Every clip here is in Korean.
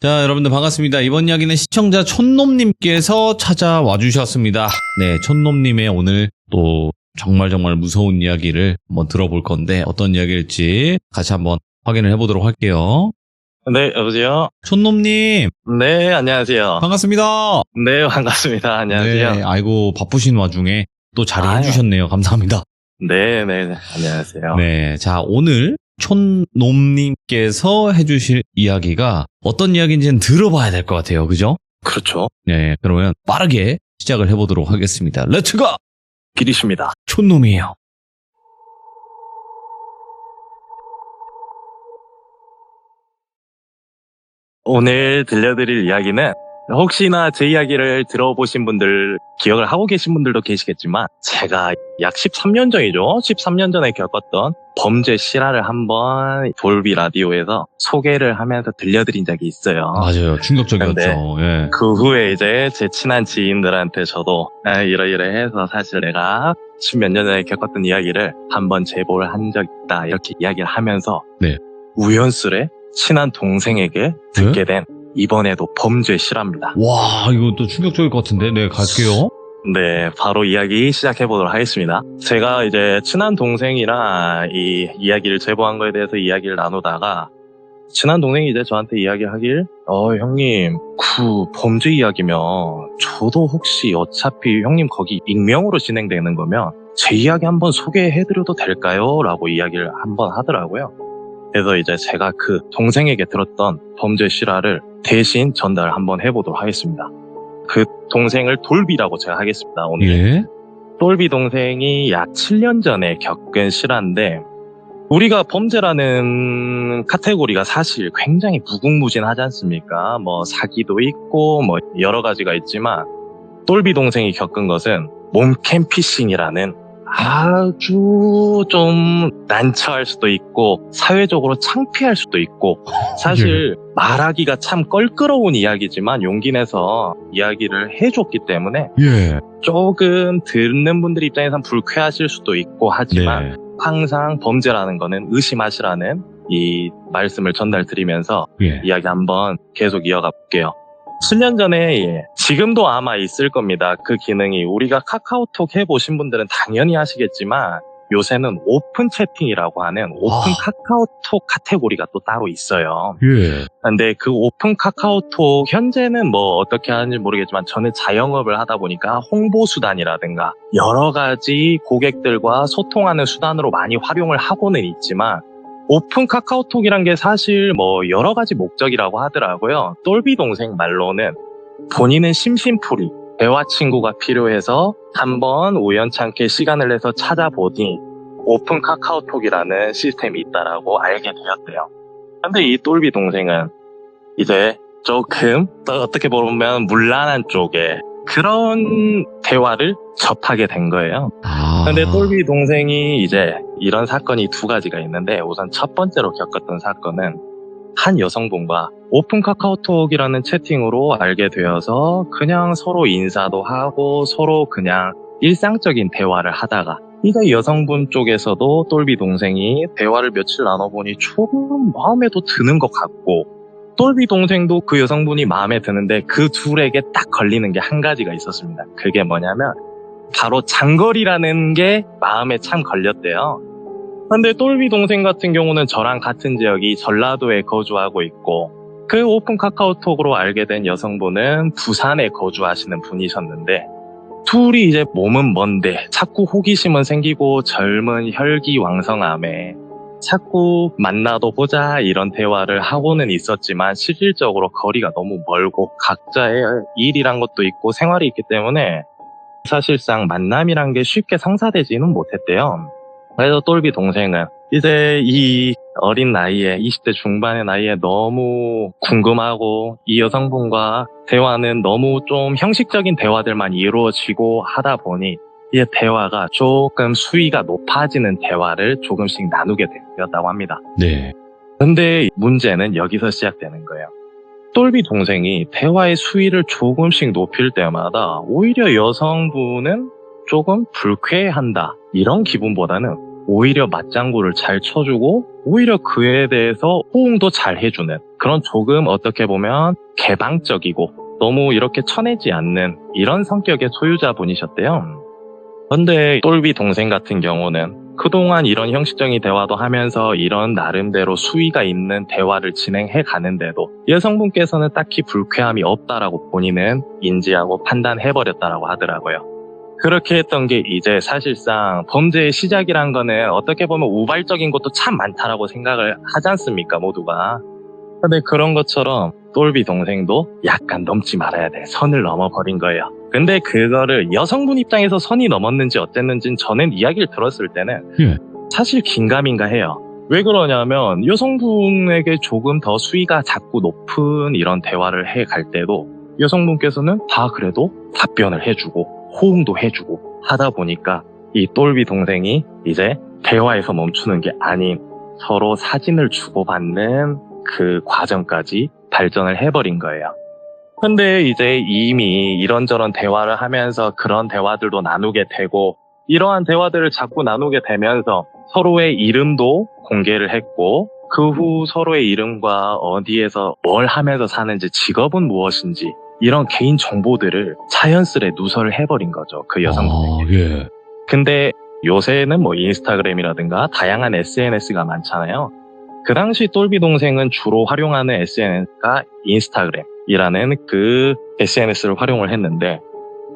자, 여러분들 반갑습니다. 이번 이야기는 시청자 촌놈님께서 찾아와 주셨습니다. 네, 촌놈님의 오늘 또 정말 무서운 이야기를 한번 들어볼 건데 어떤 이야기일지 같이 한번 확인을 해보도록 할게요. 네, 여보세요? 촌놈님, 네, 안녕하세요. 반갑습니다. 네, 반갑습니다. 안녕하세요. 네, 아이고 바쁘신 와중에 또 자리해 아유. 주셨네요. 감사합니다. 네, 안녕하세요. 네, 자, 오늘 촌놈님께서 해주실 이야기가 어떤 이야기인지는 들어봐야 될 것 같아요. 그죠? 그렇죠. 네, 그러면 빠르게 시작을 해보도록 하겠습니다. 렛츠고! 길이십니다. 촌놈이에요. 오늘 들려드릴 이야기는 혹시나 제 이야기를 들어보신 분들, 기억을 하고 계신 분들도 계시겠지만 제가 약 13년 전이죠. 13년 전에 겪었던 범죄 실화를 한번 돌비 라디오에서 소개를 하면서 들려드린 적이 있어요. 맞아요. 충격적이었죠. 예. 그 후에 이제 제 친한 지인들한테 저도 이러이러해서 사실 내가 10몇 년 전에 겪었던 이야기를 한번 제보를 한 적 있다 이렇게 이야기를 하면서 네. 우연스레 친한 동생에게 듣게 된 이번에도 범죄 실화입니다. 와, 이거 또 충격적일 것 같은데. 네, 갈게요. 네, 바로 이야기 시작해보도록 하겠습니다. 제가 이제 친한 동생이랑 이 이야기를 제보한 거에 대해서 이야기를 나누다가 친한 동생이 이제 저한테 이야기하길 형님 그 범죄 이야기면 저도 혹시 어차피 형님 거기 익명으로 진행되는 거면 제 이야기 한번 소개해드려도 될까요? 라고 이야기를 한번 하더라고요. 그래서 이제 제가 그 동생에게 들었던 범죄 실화를 대신 전달 한번 해보도록 하겠습니다. 그 동생을 돌비라고 제가 하겠습니다. 오늘 예. 돌비 동생이 약 7년 전에 겪은 실화인데 우리가 범죄라는 카테고리가 사실 굉장히 무궁무진하지 않습니까? 뭐 사기도 있고 뭐 여러 가지가 있지만 돌비 동생이 겪은 것은 몸캠피싱이라는 아주 좀 난처할 수도 있고 사회적으로 창피할 수도 있고 사실 말하기가 참 껄끄러운 이야기지만 용기 내서 이야기를 해줬기 때문에 예. 조금 듣는 분들 입장에선 불쾌하실 수도 있고 하지만 네. 항상 범죄라는 거는 의심하시라는 이 말씀을 전달드리면서 예. 이야기 한번 계속 이어가 볼게요. 7년 전에 지금도 아마 있을 겁니다. 그 기능이 우리가 카카오톡 해보신 분들은 당연히 하시겠지만 요새는 오픈 채팅이라고 하는 오픈 카카오톡 카테고리가 또 따로 있어요. 예. 근데 그 오픈 카카오톡 현재는 뭐 어떻게 하는지 모르겠지만 저는 자영업을 하다 보니까 홍보 수단이라든가 여러 가지 고객들과 소통하는 수단으로 많이 활용을 하고는 있지만 오픈 카카오톡이란 게 사실 뭐 여러 가지 목적이라고 하더라고요. 똘비 동생 말로는 본인은 심심풀이 대화 친구가 필요해서 한번 우연찮게 시간을 내서 찾아보니 오픈 카카오톡이라는 시스템이 있다라고 알게 되었대요. 근데 이 똘비 동생은 이제 조금 어떻게 보면 문란한 쪽에 그런 대화를 접하게 된 거예요. 근데 똘비 동생이 이제 이런 사건이 두 가지가 있는데 우선 첫 번째로 겪었던 사건은 한 여성분과 오픈 카카오톡이라는 채팅으로 알게 되어서 그냥 서로 인사도 하고 서로 그냥 일상적인 대화를 하다가 이제 여성분 쪽에서도 똘비 동생이 대화를 며칠 나눠보니 조금 마음에도 드는 것 같고 똘비 동생도 그 여성분이 마음에 드는데 그 둘에게 딱 걸리는 게 한 가지가 있었습니다. 그게 뭐냐면 바로 장거리라는 게 마음에 참 걸렸대요. 근데 똘비 동생 같은 경우는 저랑 같은 지역이 전라도에 거주하고 있고 그 오픈 카카오톡으로 알게 된 여성분은 부산에 거주하시는 분이셨는데 둘이 이제 몸은 먼데 자꾸 호기심은 생기고 젊은 혈기왕성함에 자꾸 만나도 보자 이런 대화를 하고는 있었지만 실질적으로 거리가 너무 멀고 각자의 일이란 것도 있고 생활이 있기 때문에 사실상 만남이란 게 쉽게 성사되지는 못했대요. 그래서 똘비 동생은 이제 이 어린 나이에 20대 중반의 나이에 너무 궁금하고 이 여성분과 대화는 너무 좀 형식적인 대화들만 이루어지고 하다 보니 이 대화가 조금 수위가 높아지는 대화를 조금씩 나누게 되었다고 합니다. 네. 근데 문제는 여기서 시작되는 거예요. 똘비 동생이 대화의 수위를 조금씩 높일 때마다 오히려 여성분은 조금 불쾌해한다. 이런 기분보다는 오히려 맞장구를 잘 쳐주고 오히려 그에 대해서 호응도 잘 해주는 그런 조금 어떻게 보면 개방적이고 너무 이렇게 쳐내지 않는 이런 성격의 소유자분이셨대요. 근데 똘비 동생 같은 경우는 그동안 이런 형식적인 대화도 하면서 이런 나름대로 수위가 있는 대화를 진행해 가는데도 여성분께서는 딱히 불쾌함이 없다라고 본인은 인지하고 판단해버렸다라고 하더라고요. 그렇게 했던 게 이제 사실상 범죄의 시작이란 거는 어떻게 보면 우발적인 것도 참 많다라고 생각을 하지 않습니까, 모두가. 근데 그런 것처럼 똘비 동생도 약간 넘지 말아야 돼. 선을 넘어버린 거예요. 근데 그거를 여성분 입장에서 선이 넘었는지 어쨌는지는 저는 이야기를 들었을 때는 사실 긴가민가 해요. 왜 그러냐면 여성분에게 조금 더 수위가 작고 높은 이런 대화를 해 갈 때도 여성분께서는 다 그래도 답변을 해주고 호응도 해주고 하다 보니까 이 똘비 동생이 이제 대화에서 멈추는 게 아닌 서로 사진을 주고받는 그 과정까지 발전을 해버린 거예요. 근데 이제 이미 이런저런 대화를 하면서 그런 대화들도 나누게 되고 이러한 대화들을 자꾸 나누게 되면서 서로의 이름도 공개를 했고 그 후 서로의 이름과 어디에서 뭘 하면서 사는지 직업은 무엇인지 이런 개인 정보들을 자연스레 누설을 해버린 거죠. 그 여성분에게. 근데 요새는 뭐 인스타그램이라든가 다양한 SNS가 많잖아요. 그 당시 똘비 동생은 주로 활용하는 SNS가 인스타그램이라는 그 SNS를 활용을 했는데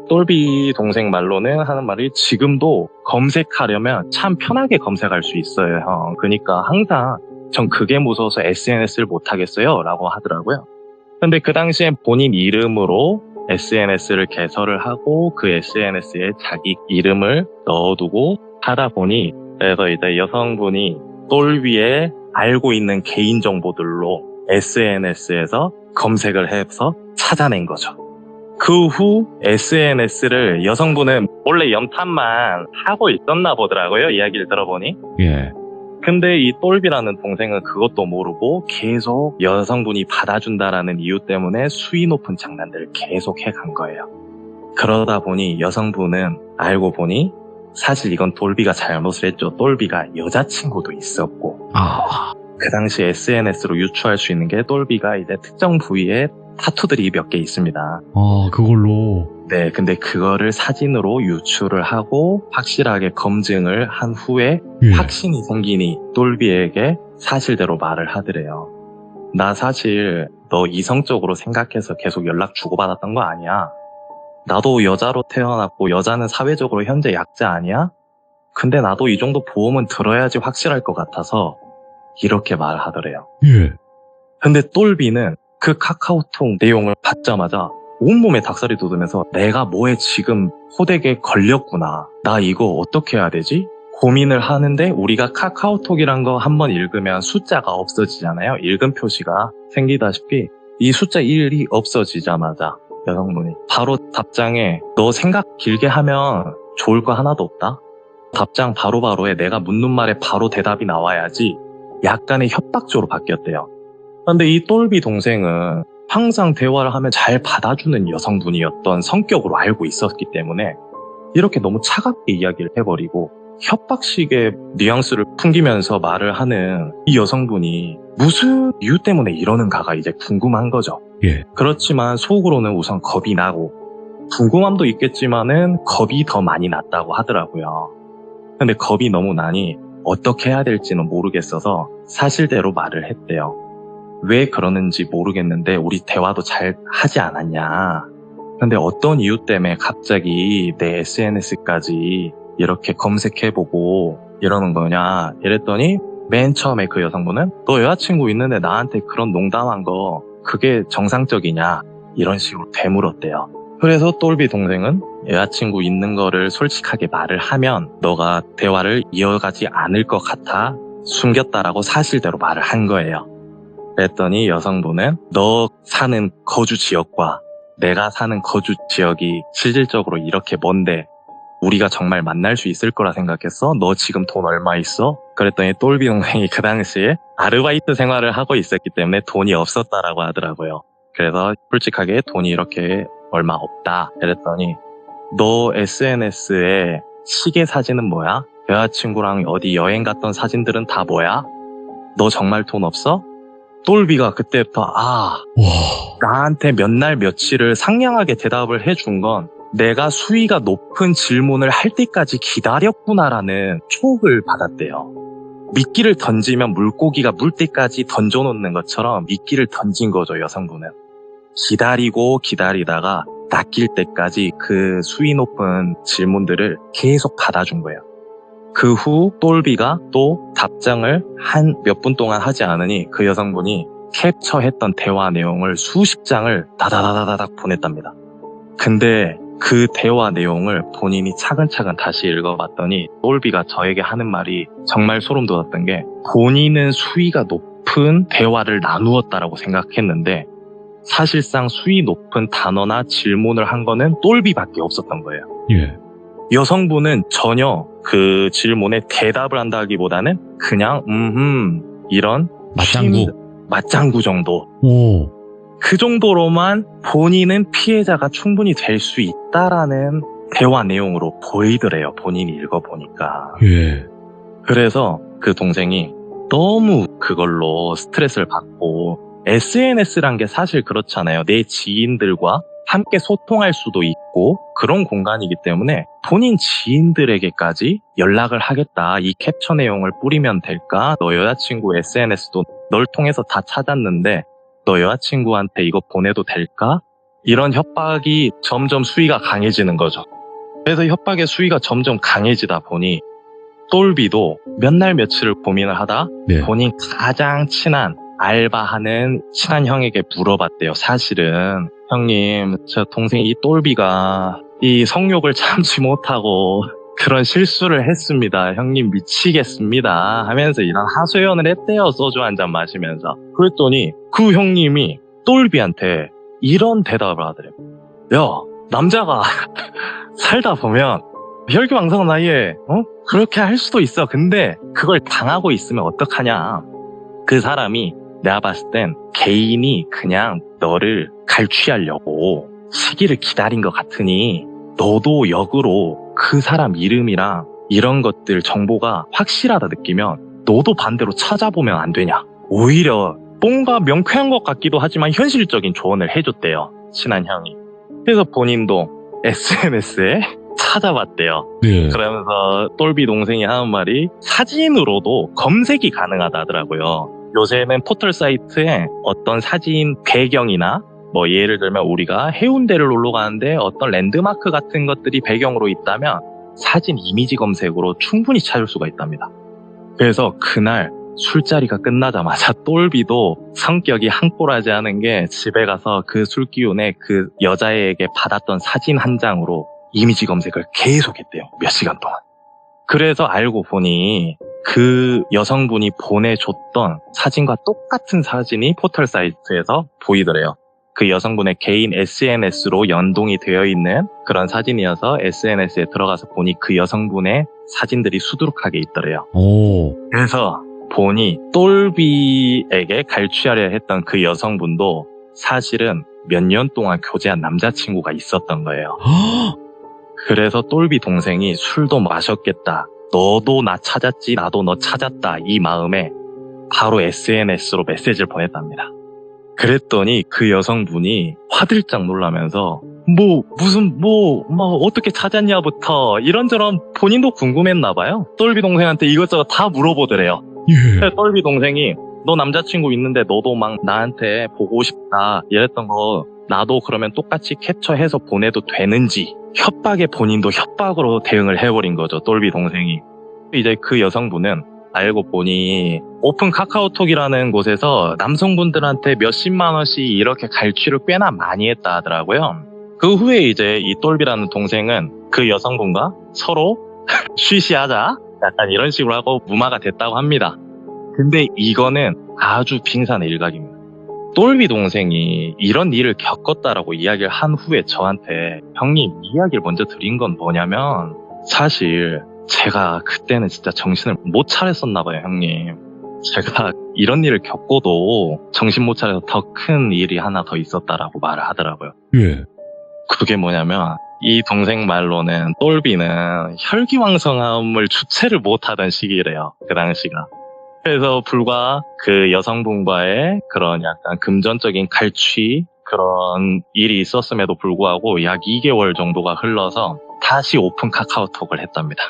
똘비 동생 말로는 하는 말이 지금도 검색하려면 참 편하게 검색할 수 있어요, 형. 그러니까 항상 전 그게 무서워서 SNS를 못 하겠어요 라고 하더라고요. 근데 그 당시엔 본인 이름으로 SNS를 개설을 하고 그 SNS에 자기 이름을 넣어두고 하다 보니 그래서 이제 여성분이 똘비에 알고 있는 개인정보들로 SNS에서 검색을 해서 찾아낸 거죠. 그 후 SNS를 여성분은 원래 염탐만 하고 있었나 보더라고요. 이야기를 들어보니. 근데 이 똘비라는 동생은 그것도 모르고 계속 여성분이 받아준다라는 이유 때문에 수위 높은 장난들을 계속 해간 거예요. 그러다 보니 여성분은 알고 보니 사실 이건 똘비가 잘못을 했죠. 똘비가 여자친구도 있었고 그 당시 SNS로 유추할 수 있는 게 똘비가 이제 특정 부위에 타투들이 몇 개 있습니다. 그걸로. 네, 근데 그거를 사진으로 유추를 하고 확실하게 검증을 한 후에 확신이 생기니 똘비에게 사실대로 말을 하더래요. 나 사실 너 이성적으로 생각해서 계속 연락 주고받았던 거 아니야? 나도 여자로 태어났고 여자는 사회적으로 현재 약자 아니야? 근데 나도 이 정도 보험은 들어야지 확실할 것 같아서 이렇게 말하더래요. 근데 똘비는 그 카카오톡 내용을 받자마자 온몸에 닭살이 돋으면서 내가 뭐에 지금 호되게 걸렸구나. 나 이거 어떻게 해야 되지? 고민을 하는데 우리가 카카오톡이란 거 한번 읽으면 숫자가 없어지잖아요. 읽음 표시가 생기다시피 이 숫자 1이 없어지자마자 여성분이 바로 답장에 너 생각 길게 하면 좋을 거 하나도 없다. 답장 바로바로 해. 내가 묻는 말에 바로 대답이 나와야지. 약간의 협박조로 바뀌었대요. 근데 이 똘비 동생은 항상 대화를 하면 잘 받아주는 여성분이었던 성격으로 알고 있었기 때문에 이렇게 너무 차갑게 이야기를 해버리고 협박식의 뉘앙스를 풍기면서 말을 하는 이 여성분이 무슨 이유 때문에 이러는가가 이제 궁금한 거죠. 그렇지만 속으로는 우선 겁이 나고 궁금함도 있겠지만은 겁이 더 많이 났다고 하더라고요. 근데 겁이 너무 나니 어떻게 해야 될지는 모르겠어서 사실대로 말을 했대요. 왜 그러는지 모르겠는데 우리 대화도 잘 하지 않았냐. 근데 어떤 이유 때문에 갑자기 내 SNS까지 이렇게 검색해보고 이러는 거냐 이랬더니 맨 처음에 그 여성분은 너 여자친구 있는데 나한테 그런 농담한 거 그게 정상적이냐 이런 식으로 되물었대요. 그래서 똘비 동생은 여자친구 있는 거를 솔직하게 말을 하면 너가 대화를 이어가지 않을 것 같아 숨겼다라고 사실대로 말을 한 거예요. 그랬더니 여성분은 너 사는 거주 지역과 내가 사는 거주 지역이 실질적으로 이렇게 먼데 우리가 정말 만날 수 있을 거라 생각했어? 너 지금 돈 얼마 있어? 그랬더니 똘비 동생이 그 당시에 아르바이트 생활을 하고 있었기 때문에 돈이 없었다라고 하더라고요. 그래서 솔직하게 돈이 이렇게 얼마 없다. 그랬더니 너 SNS에 시계 사진은 뭐야? 여자친구랑 어디 여행 갔던 사진들은 다 뭐야? 너 정말 돈 없어? 똘비가 그때부터 와. 나한테 몇 날 며칠을 상냥하게 대답을 해준 건 내가 수위가 높은 질문을 할 때까지 기다렸구나라는 촉을 받았대요. 미끼를 던지면 물고기가 물 때까지 던져놓는 것처럼 미끼를 던진 거죠, 여성분은. 기다리고 기다리다가 낚일 때까지 그 수위 높은 질문들을 계속 받아준 거예요. 그 후 똘비가 또 답장을 한 몇 분 동안 하지 않으니 그 여성분이 캡처했던 대화 내용을 수십 장을 다다다다닥 보냈답니다. 근데 그 대화 내용을 본인이 차근차근 다시 읽어봤더니 똘비가 저에게 하는 말이 정말 소름 돋았던 게 본인은 수위가 높은 대화를 나누었다라고 생각했는데 사실상 수위 높은 단어나 질문을 한 거는 똘비밖에 없었던 거예요. 예. 여성분은 전혀 그 질문에 대답을 한다기보다는 그냥 이런 맞장구 정도. 오. 그 정도로만 본인은 피해자가 충분히 될 수 있다라는 대화 내용으로 보이더래요. 본인이 읽어보니까. 예. 그래서 그 동생이 너무 그걸로 스트레스를 받고 SNS란 게 사실 그렇잖아요. 내 지인들과 함께 소통할 수도 있고 그런 공간이기 때문에 본인 지인들에게까지 연락을 하겠다. 이 캡처 내용을 뿌리면 될까? 너 여자친구 SNS도 널 통해서 다 찾았는데 너 여자친구한테 이거 보내도 될까? 이런 협박이 점점 수위가 강해지는 거죠. 그래서 협박의 수위가 점점 강해지다 보니 똘비도 몇 날 며칠을 고민을 하다 네. 본인 가장 친한 알바하는 친한 형에게 물어봤대요. 사실은 형님, 저 동생 이 똘비가 이 성욕을 참지 못하고 그런 실수를 했습니다. 형님 미치겠습니다 하면서 이런 하소연을 했대요. 소주 한 잔 마시면서. 그랬더니 그 형님이 똘비한테 이런 대답을 하더래요. 야, 남자가 살다 보면 혈기왕성한 나이에 그렇게 할 수도 있어. 근데 그걸 당하고 있으면 어떡하냐. 그 사람이 내가 봤을 땐 개인이 그냥 너를 갈취하려고 시기를 기다린 것 같으니 너도 역으로 그 사람 이름이랑 이런 것들 정보가 확실하다 느끼면 너도 반대로 찾아보면 안 되냐. 오히려 뭔가 명쾌한 것 같기도 하지만 현실적인 조언을 해줬대요. 친한 형이. 그래서 본인도 SNS에 찾아봤대요. 네. 그러면서 똘비 동생이 하는 말이 사진으로도 검색이 가능하다 하더라고요. 요새는 포털 사이트에 어떤 사진 배경이나 뭐 예를 들면 우리가 해운대를 놀러 가는데 어떤 랜드마크 같은 것들이 배경으로 있다면 사진 이미지 검색으로 충분히 찾을 수가 있답니다. 그래서 그날 술자리가 끝나자마자 똘비도 성격이 한꼬라지 하는 게 집에 가서 그 술 기운에 그 여자에게 받았던 사진 한 장으로 이미지 검색을 계속했대요. 몇 시간 동안. 그래서 알고 보니 그 여성분이 보내줬던 사진과 똑같은 사진이 포털 사이트에서 보이더래요. 그 여성분의 개인 SNS로 연동이 되어 있는 그런 사진이어서 SNS에 들어가서 보니 그 여성분의 사진들이 수두룩하게 있더래요. 오. 그래서 보니 똘비에게 갈취하려 했던 그 여성분도 사실은 몇 년 동안 교제한 남자친구가 있었던 거예요. 그래서 똘비 동생이 술도 마셨겠다. 너도 나 찾았지, 나도 너 찾았다. 이 마음에 바로 SNS로 메시지를 보냈답니다. 그랬더니 그 여성분이 화들짝 놀라면서 어떻게 찾았냐부터 이런저런 본인도 궁금했나봐요. 똘비 동생한테 이것저것 다 물어보더래요. 예. 똘비 동생이 너 남자친구 있는데 너도 막 나한테 보고 싶다 이랬던 거 나도 그러면 똑같이 캡처해서 보내도 되는지 협박에 본인도 협박으로 대응을 해버린 거죠. 똘비 동생이. 이제 그 여성분은 알고 보니 오픈 카카오톡이라는 곳에서 남성분들한테 몇십만 원씩 이렇게 갈취를 꽤나 많이 했다 하더라고요. 그 후에 이제 이 똘비라는 동생은 그 여성분과 서로 쉬쉬하자 약간 이런 식으로 하고 무마가 됐다고 합니다. 근데 이거는 아주 빙산의 일각입니다. 똘비 동생이 이런 일을 겪었다라고 이야기를 한 후에 저한테 형님 이야기를 먼저 드린 건 뭐냐면 사실 제가 그때는 진짜 정신을 못 차렸었나 봐요, 형님. 제가 이런 일을 겪고도 정신 못 차려서 더 큰 일이 하나 더 있었다라고 말을 하더라고요. 예. 그게 뭐냐면 이 동생 말로는 똘비는 혈기왕성함을 주체를 못하던 시기래요. 그 당시가. 그래서 불과 그 여성분과의 그런 약간 금전적인 갈취 그런 일이 있었음에도 불구하고 약 2개월 정도가 흘러서 다시 오픈 카카오톡을 했답니다.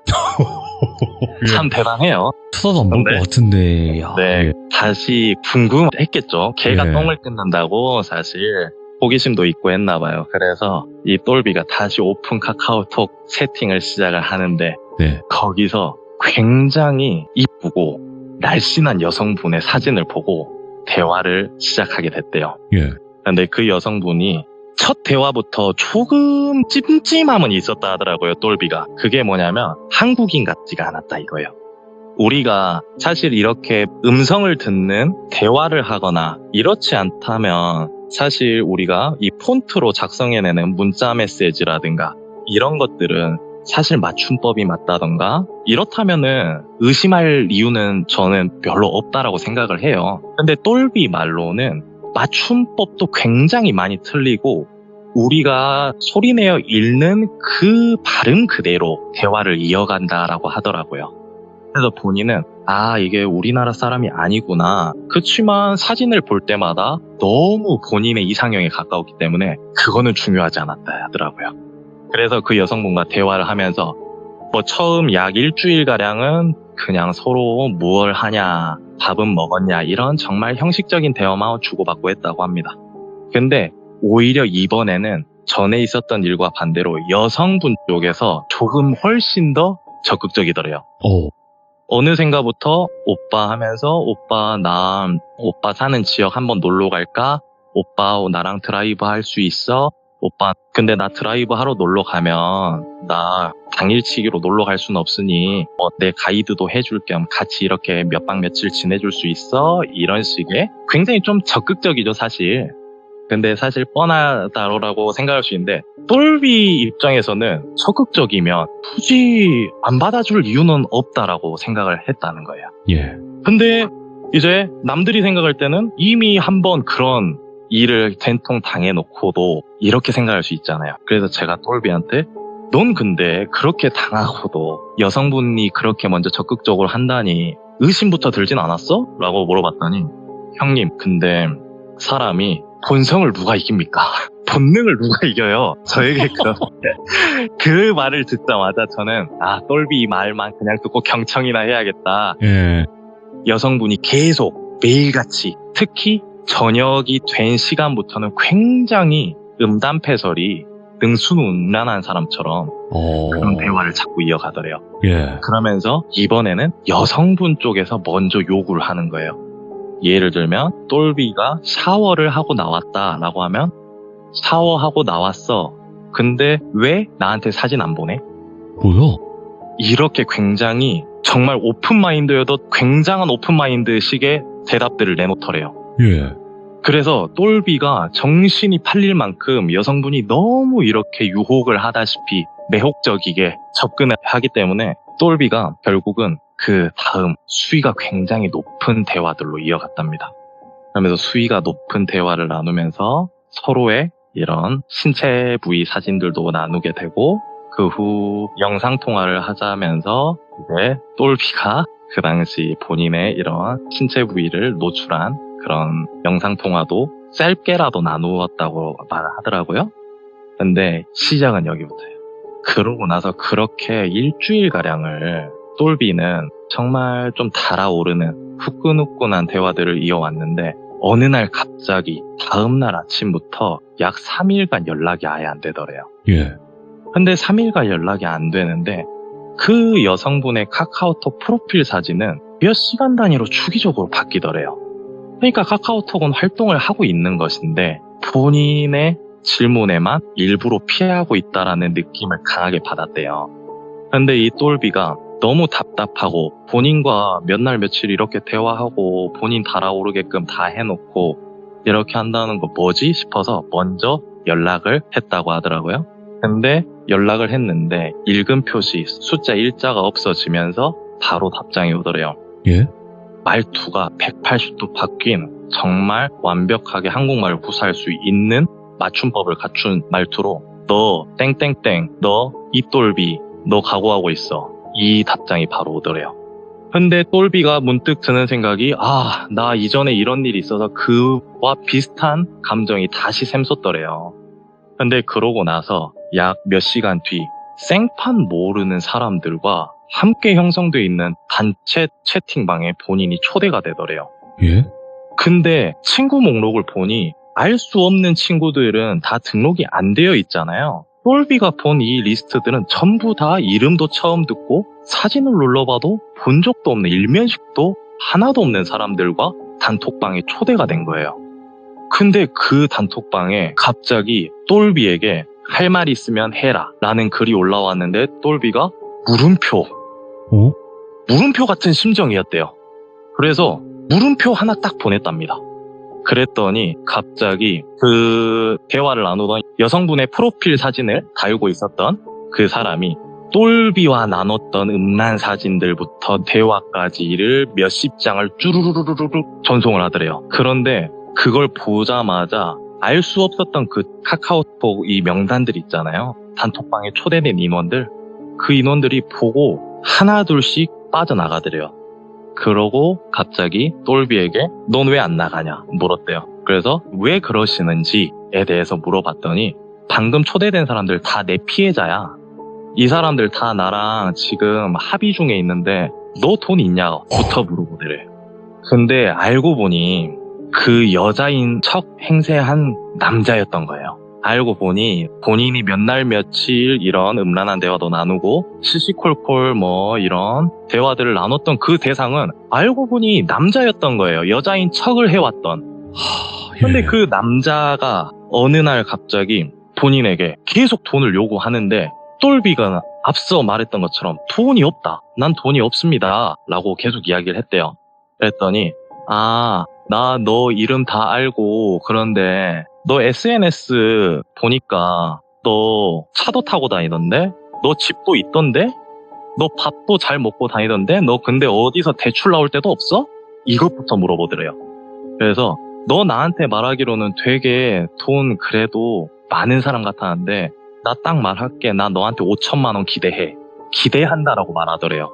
참 대단해요. 쳐다도 안 볼 것 네. 같은데. 야, 네, 예. 다시 궁금했겠죠. 개가 예. 똥을 뜯는다고 사실 호기심도 있고 했나 봐요. 그래서 이 똘비가 다시 오픈 카카오톡 세팅을 시작을 하는데 네. 거기서 굉장히 이쁘고 날씬한 여성분의 사진을 보고 대화를 시작하게 됐대요. 예. 근데 그 여성분이 첫 대화부터 조금 찜찜함은 있었다 하더라고요, 똘비가. 그게 뭐냐면 한국인 같지가 않았다 이거예요. 우리가 사실 이렇게 음성을 듣는 대화를 하거나 이렇지 않다면 사실 우리가 이 폰트로 작성해내는 문자 메시지라든가 이런 것들은 사실 맞춤법이 맞다던가 이렇다면은 의심할 이유는 저는 별로 없다라고 생각을 해요. 근데 똘비 말로는 맞춤법도 굉장히 많이 틀리고 우리가 소리내어 읽는 그 발음 그대로 대화를 이어간다라고 하더라고요. 그래서 본인은 이게 우리나라 사람이 아니구나. 그렇지만 사진을 볼 때마다 너무 본인의 이상형에 가까웠기 때문에 그거는 중요하지 않았다 하더라고요. 그래서 그 여성분과 대화를 하면서 처음 약 일주일가량은 그냥 서로 무얼 하냐, 밥은 먹었냐 이런 정말 형식적인 대화만 주고받고 했다고 합니다. 근데 오히려 이번에는 전에 있었던 일과 반대로 여성분 쪽에서 조금 훨씬 더 적극적이더래요. 어느샌가부터 오빠 하면서 오빠 사는 지역 한번 놀러 갈까? 오빠 나랑 드라이브 할 수 있어? 오빠 근데 나 드라이브 하러 놀러 가면 나 당일치기로 놀러 갈 수는 없으니 내 가이드도 해줄 겸 같이 이렇게 몇 박 며칠 지내줄 수 있어? 이런 식의 굉장히 좀 적극적이죠 사실. 근데 사실 뻔하다라고 생각할 수 있는데 똘비 입장에서는 적극적이면 굳이 안 받아줄 이유는 없다라고 생각을 했다는 거예요. 예. 근데 이제 남들이 생각할 때는 이미 한번 그런 일을 된통 당해놓고도 이렇게 생각할 수 있잖아요. 그래서 제가 똘비한테 넌 근데 그렇게 당하고도 여성분이 그렇게 먼저 적극적으로 한다니 의심부터 들진 않았어? 라고 물어봤더니 형님 근데 사람이 본성을 누가 이깁니까? 본능을 누가 이겨요? 저에게 그 말을 듣자마자 저는 똘비 이 말만 그냥 듣고 경청이나 해야겠다. 예. 여성분이 계속 매일같이 특히 저녁이 된 시간부터는 굉장히 음담패설이 능수능란한 사람처럼 그런 대화를 자꾸 이어가더래요. 예. 그러면서 이번에는 여성분 쪽에서 먼저 요구를 하는 거예요. 예를 들면 똘비가 샤워를 하고 나왔다라고 하면 샤워하고 나왔어. 근데 왜 나한테 사진 안 보내? 뭐야? 이렇게 굉장히 정말 오픈마인드여도 굉장한 오픈마인드식의 대답들을 내놓더래요. 예. 그래서 똘비가 정신이 팔릴 만큼 여성분이 너무 이렇게 유혹을 하다시피 매혹적이게 접근을 하기 때문에 똘비가 결국은 그 다음 수위가 굉장히 높은 대화들로 이어갔답니다. 그러면서 수위가 높은 대화를 나누면서 서로의 이런 신체 부위 사진들도 나누게 되고 그 후 영상통화를 하자면서 이제 똘비가 그 당시 본인의 이런 신체 부위를 노출한 그런 영상통화도 짧게라도 나누었다고 말하더라고요. 근데 시작은 여기부터예요. 그러고 나서 그렇게 일주일가량을 똘비는 정말 좀 달아오르는 후끈후끈한 대화들을 이어왔는데 어느 날 갑자기 다음날 아침부터 약 3일간 연락이 아예 안 되더래요. 예. 근데 3일간 연락이 안 되는데 그 여성분의 카카오톡 프로필 사진은 몇 시간 단위로 주기적으로 바뀌더래요. 그러니까 카카오톡은 활동을 하고 있는 것인데 본인의 질문에만 일부러 피하고 있다라는 느낌을 강하게 받았대요. 근데 이 똘비가 너무 답답하고 본인과 몇 날 며칠 이렇게 대화하고 본인 달아오르게끔 다 해놓고 이렇게 한다는 거 뭐지 싶어서 먼저 연락을 했다고 하더라고요. 근데 연락을 했는데 읽음 표시 숫자 1자가 없어지면서 바로 답장이 오더래요. 예? 말투가 180도 바뀐 정말 완벽하게 한국말을 구사할 수 있는 맞춤법을 갖춘 말투로 너 땡땡땡, 너 이똘비, 너 각오하고 있어. 이 답장이 바로 오더래요. 근데 똘비가 문득 드는 생각이 나 이전에 이런 일이 있어서 그와 비슷한 감정이 다시 샘솟더래요. 근데 그러고 나서 약 몇 시간 뒤 생판 모르는 사람들과 함께 형성되어 있는 단체 채팅방에 본인이 초대가 되더래요. 예? 근데 친구 목록을 보니 알 수 없는 친구들은 다 등록이 안 되어 있잖아요. 똘비가 본 이 리스트들은 전부 다 이름도 처음 듣고 사진을 눌러봐도 본 적도 없는 일면식도 하나도 없는 사람들과 단톡방에 초대가 된 거예요. 근데 그 단톡방에 갑자기 똘비에게 할 말 있으면 해라 라는 글이 올라왔는데 똘비가 물음표 같은 심정이었대요. 그래서 물음표 하나 딱 보냈답니다. 그랬더니 갑자기 그 대화를 나누던 여성분의 프로필 사진을 달고 있었던 그 사람이 똘비와 나눴던 음란 사진들부터 대화까지를 몇십 장을 쭈루루루루루 전송을 하더래요. 그런데 그걸 보자마자 알 수 없었던 그 카카오톡 이 명단들 있잖아요. 단톡방에 초대된 인원들, 그 인원들이 보고 하나 둘씩 빠져나가더래요. 그러고 갑자기 똘비에게 넌 왜 안 나가냐 물었대요. 그래서 왜 그러시는지에 대해서 물어봤더니 방금 초대된 사람들 다 내 피해자야. 이 사람들 다 나랑 지금 합의 중에 있는데 너 돈 있냐부터 물어보더래. 근데 알고 보니 그 여자인 척 행세한 남자였던 거예요. 알고 보니 본인이 몇 날 며칠 이런 음란한 대화도 나누고 시시콜콜 뭐 이런 대화들을 나눴던 그 대상은 알고 보니 남자였던 거예요. 여자인 척을 해왔던. 근데 그 남자가 어느 날 갑자기 본인에게 계속 돈을 요구하는데 똘비가 앞서 말했던 것처럼 돈이 없다. 난 돈이 없습니다. 라고 계속 이야기를 했대요. 그랬더니 나 너 이름 다 알고 그런데 너 SNS 보니까 너 차도 타고 다니던데? 너 집도 있던데? 너 밥도 잘 먹고 다니던데? 너 근데 어디서 대출 나올 때도 없어? 이것부터 물어보더래요. 그래서 너 나한테 말하기로는 되게 돈 그래도 많은 사람 같았는데 나 딱 말할게. 나 너한테 5천만 원 기대해. 기대한다라고 말하더래요.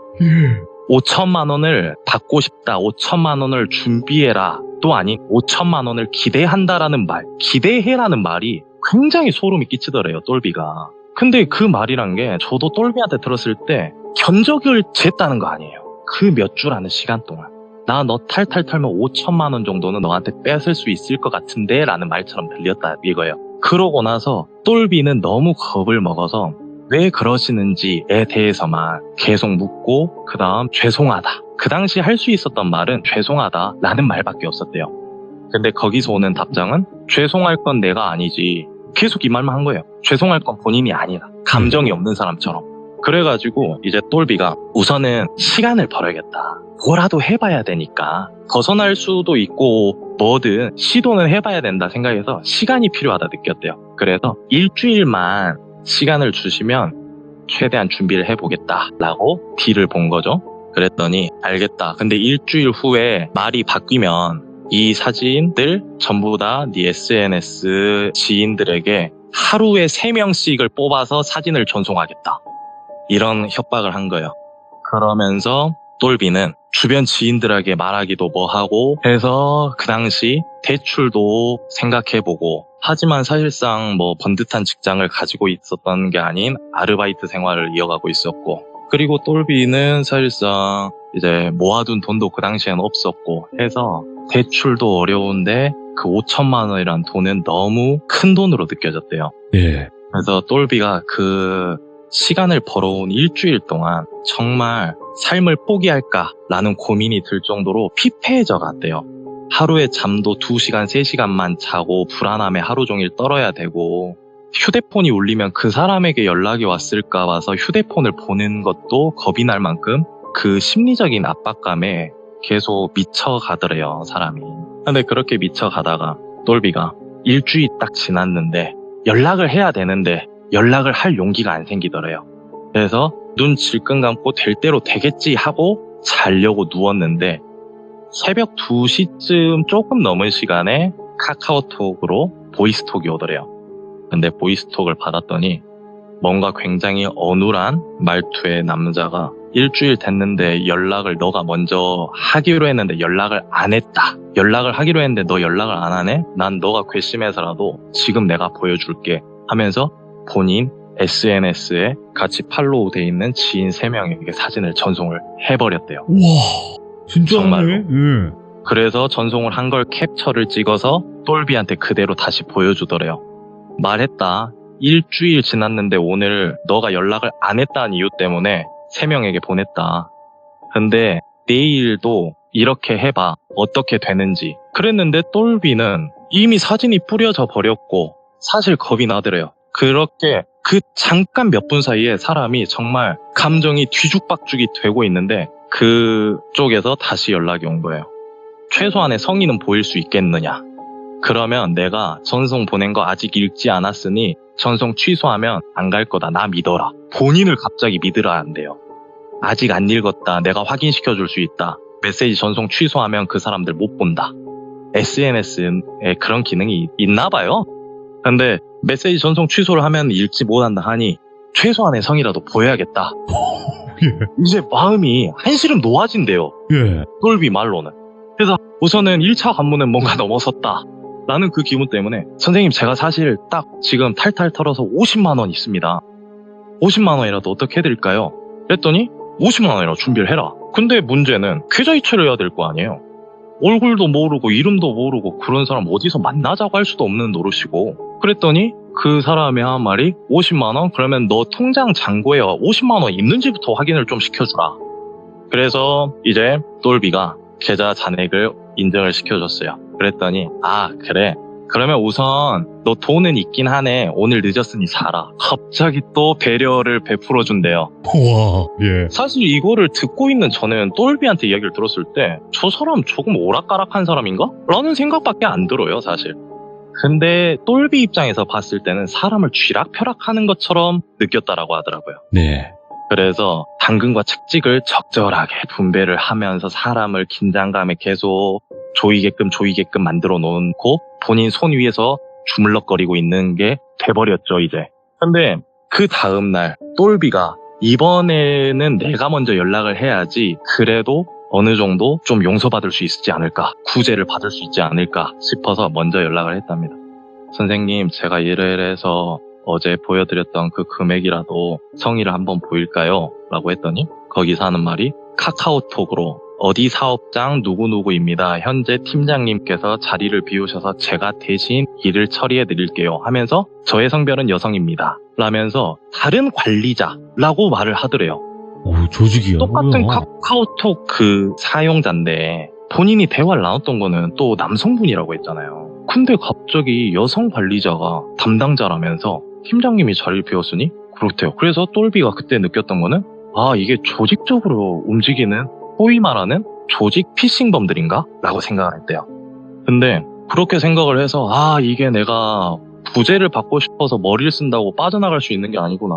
5천만 원을 받고 싶다. 5천만 원을 준비해라. 또 아닌 5천만 원을 기대한다라는 말, 기대해라는 말이 굉장히 소름이 끼치더래요, 똘비가. 근데 그 말이란 게 저도 똘비한테 들었을 때 견적을 쟀다는 거 아니에요. 그 몇 주라는 시간 동안. 나 너 탈탈 털면 5천만 원 정도는 너한테 뺏을 수 있을 것 같은데 라는 말처럼 들렸다 이거예요. 그러고 나서 똘비는 너무 겁을 먹어서 왜 그러시는지에 대해서만 계속 묻고 그 다음 죄송하다. 그 당시 할 수 있었던 말은 죄송하다라는 말밖에 없었대요. 근데 거기서 오는 답장은 죄송할 건 내가 아니지. 계속 이 말만 한 거예요. 죄송할 건 본인이 아니다. 감정이 없는 사람처럼. 그래가지고 이제 똘비가 우선은 시간을 벌어야겠다. 뭐라도 해봐야 되니까 벗어날 수도 있고 뭐든 시도는 해봐야 된다 생각해서 시간이 필요하다 느꼈대요. 그래서 일주일만 시간을 주시면 최대한 준비를 해보겠다라고 딜을 본 거죠. 그랬더니 알겠다. 근데 일주일 후에 말이 바뀌면 이 사진들 전부 다 네 SNS 지인들에게 하루에 3명씩을 뽑아서 사진을 전송하겠다. 이런 협박을 한 거예요. 그러면서 똘비는 주변 지인들에게 말하기도 뭐하고 해서 그 당시 대출도 생각해보고 하지만 사실상 뭐 번듯한 직장을 가지고 있었던 게 아닌 아르바이트 생활을 이어가고 있었고 그리고 똘비는 사실상 이제 모아둔 돈도 그 당시에는 없었고 해서 대출도 어려운데 그 5천만 원이란 돈은 너무 큰 돈으로 느껴졌대요. 예. 그래서 똘비가 그 시간을 벌어온 일주일 동안 정말 삶을 포기할까라는 고민이 들 정도로 피폐해져 갔대요. 하루에 잠도 2시간, 3시간만 자고 불안함에 하루 종일 떨어야 되고 휴대폰이 울리면 그 사람에게 연락이 왔을까 봐서 휴대폰을 보는 것도 겁이 날 만큼 그 심리적인 압박감에 계속 미쳐가더래요, 사람이. 근데 그렇게 미쳐가다가 똘비가 일주일 딱 지났는데 연락을 해야 되는데 연락을 할 용기가 안 생기더래요. 그래서 눈 질끈 감고 될 대로 되겠지 하고 자려고 누웠는데 새벽 2시쯤 조금 넘은 시간에 카카오톡으로 보이스톡이 오더래요. 근데 보이스톡을 받았더니 뭔가 굉장히 어눌한 말투의 남자가 일주일 됐는데 연락을 너가 먼저 하기로 했는데 연락을 안 했다. 연락을 하기로 했는데 너 연락을 안 하네? 난 너가 괘씸해서라도 지금 내가 보여줄게 하면서 본인 SNS에 같이 팔로우 돼 있는 지인 3명에게 사진을 전송을 해버렸대요. 우와, 진짜 정말로. 예. 그래서 전송을 한 걸 캡처를 찍어서 똘비한테 그대로 다시 보여주더래요. 말했다. 일주일 지났는데 오늘 너가 연락을 안 했다는 이유 때문에 3명에게 보냈다. 근데 내일도 이렇게 해봐. 어떻게 되는지. 그랬는데 똘비는 이미 사진이 뿌려져 버렸고 사실 겁이 나더래요. 그렇게 그 잠깐 몇 분 사이에 사람이 정말 감정이 뒤죽박죽이 되고 있는데 그쪽에서 다시 연락이 온 거예요. 최소한의 성의는 보일 수 있겠느냐. 그러면 내가 전송 보낸 거 아직 읽지 않았으니 전송 취소하면 안 갈 거다. 나 믿어라. 본인을 갑자기 믿으라 한대요. 아직 안 읽었다. 내가 확인시켜 줄 수 있다. 메시지 전송 취소하면 그 사람들 못 본다. SNS에 그런 기능이 있나 봐요. 근데 메시지 전송 취소를 하면 읽지 못한다 하니 최소한의 성의라도 보여야겠다. 예. 이제 마음이 한시름 놓아진대요. 예. 똘비 말로는. 그래서 우선은 1차 관문은 뭔가 넘어섰다. 라는 그 기분 때문에 선생님 제가 사실 딱 지금 탈탈 털어서 50만 원 있습니다. 50만 원이라도 어떻게 해드릴까요? 그랬더니 50만 원이라도 준비를 해라. 근데 문제는 계좌 이체를 해야 될 거 아니에요. 얼굴도 모르고 이름도 모르고 그런 사람 어디서 만나자고 할 수도 없는 노릇이고. 그랬더니 그 사람이 한 말이 50만 원? 그러면 너 통장 잔고에 50만 원 있는지부터 확인을 좀 시켜주라. 그래서 이제 똘비가 계좌 잔액을 인정을 시켜줬어요. 그랬더니 아 그래 그러면 우선 너 돈은 있긴 하네. 오늘 늦었으니 사라. 갑자기 또 배려를 베풀어 준대요. 와, 예. 사실 이거를 듣고 있는 저는 똘비한테 이야기를 들었을 때 저 사람 조금 오락가락한 사람인가? 라는 생각밖에 안 들어요 사실. 근데 똘비 입장에서 봤을 때는 사람을 쥐락펴락하는 것처럼 느꼈다라고 하더라고요. 네. 그래서 당근과 채찍을 적절하게 분배를 하면서 사람을 긴장감에 계속 조이게끔 만들어 놓고 본인 손 위에서 주물럭거리고 있는 게 돼버렸죠 이제. 근데 그 다음날 똘비가 이번에는 내가 먼저 연락을 해야지 그래도 어느 정도 좀 용서받을 수 있지 않을까, 구제를 받을 수 있지 않을까 싶어서 먼저 연락을 했답니다. 선생님 제가 이래서 어제 보여드렸던 그 금액이라도 성의를 한번 보일까요? 라고 했더니 거기서 하는 말이 카카오톡으로 어디 사업장 누구누구입니다. 현재 팀장님께서 자리를 비우셔서 제가 대신 일을 처리해 드릴게요 하면서 저의 성별은 여성입니다 라면서 다른 관리자라고 말을 하더래요. 오, 조직이야. 똑같은 뭐야. 카카오톡 그 사용자인데 본인이 대화를 나눴던 거는 또 남성분이라고 했잖아요. 근데 갑자기 여성 관리자가 담당자라면서 팀장님이 자리를 비웠으니 그렇대요. 그래서 똘비가 그때 느꼈던 거는 아 이게 조직적으로 움직이는 소위 말하는 조직 피싱범들인가? 라고 생각을 했대요. 근데 그렇게 생각을 해서 아 이게 내가 구제를 받고 싶어서 머리를 쓴다고 빠져나갈 수 있는 게 아니구나.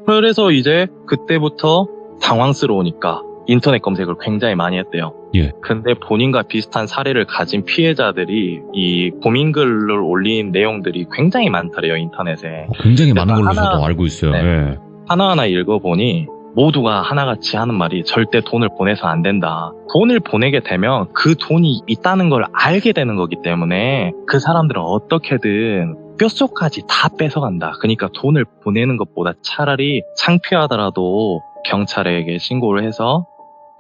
그래서 이제 그때부터 당황스러우니까 인터넷 검색을 굉장히 많이 했대요. 예. 근데 본인과 비슷한 사례를 가진 피해자들이 이 고민글을 올린 내용들이 굉장히 많더래요 인터넷에. 굉장히 많은 걸로 하나- 저도 알고 있어요. 네. 예. 하나하나 읽어보니 모두가 하나같이 하는 말이 절대 돈을 보내서 안 된다. 돈을 보내게 되면 그 돈이 있다는 걸 알게 되는 거기 때문에 그 사람들은 어떻게든 뼛속까지 다 뺏어간다. 그러니까 돈을 보내는 것보다 차라리 창피하더라도 경찰에게 신고를 해서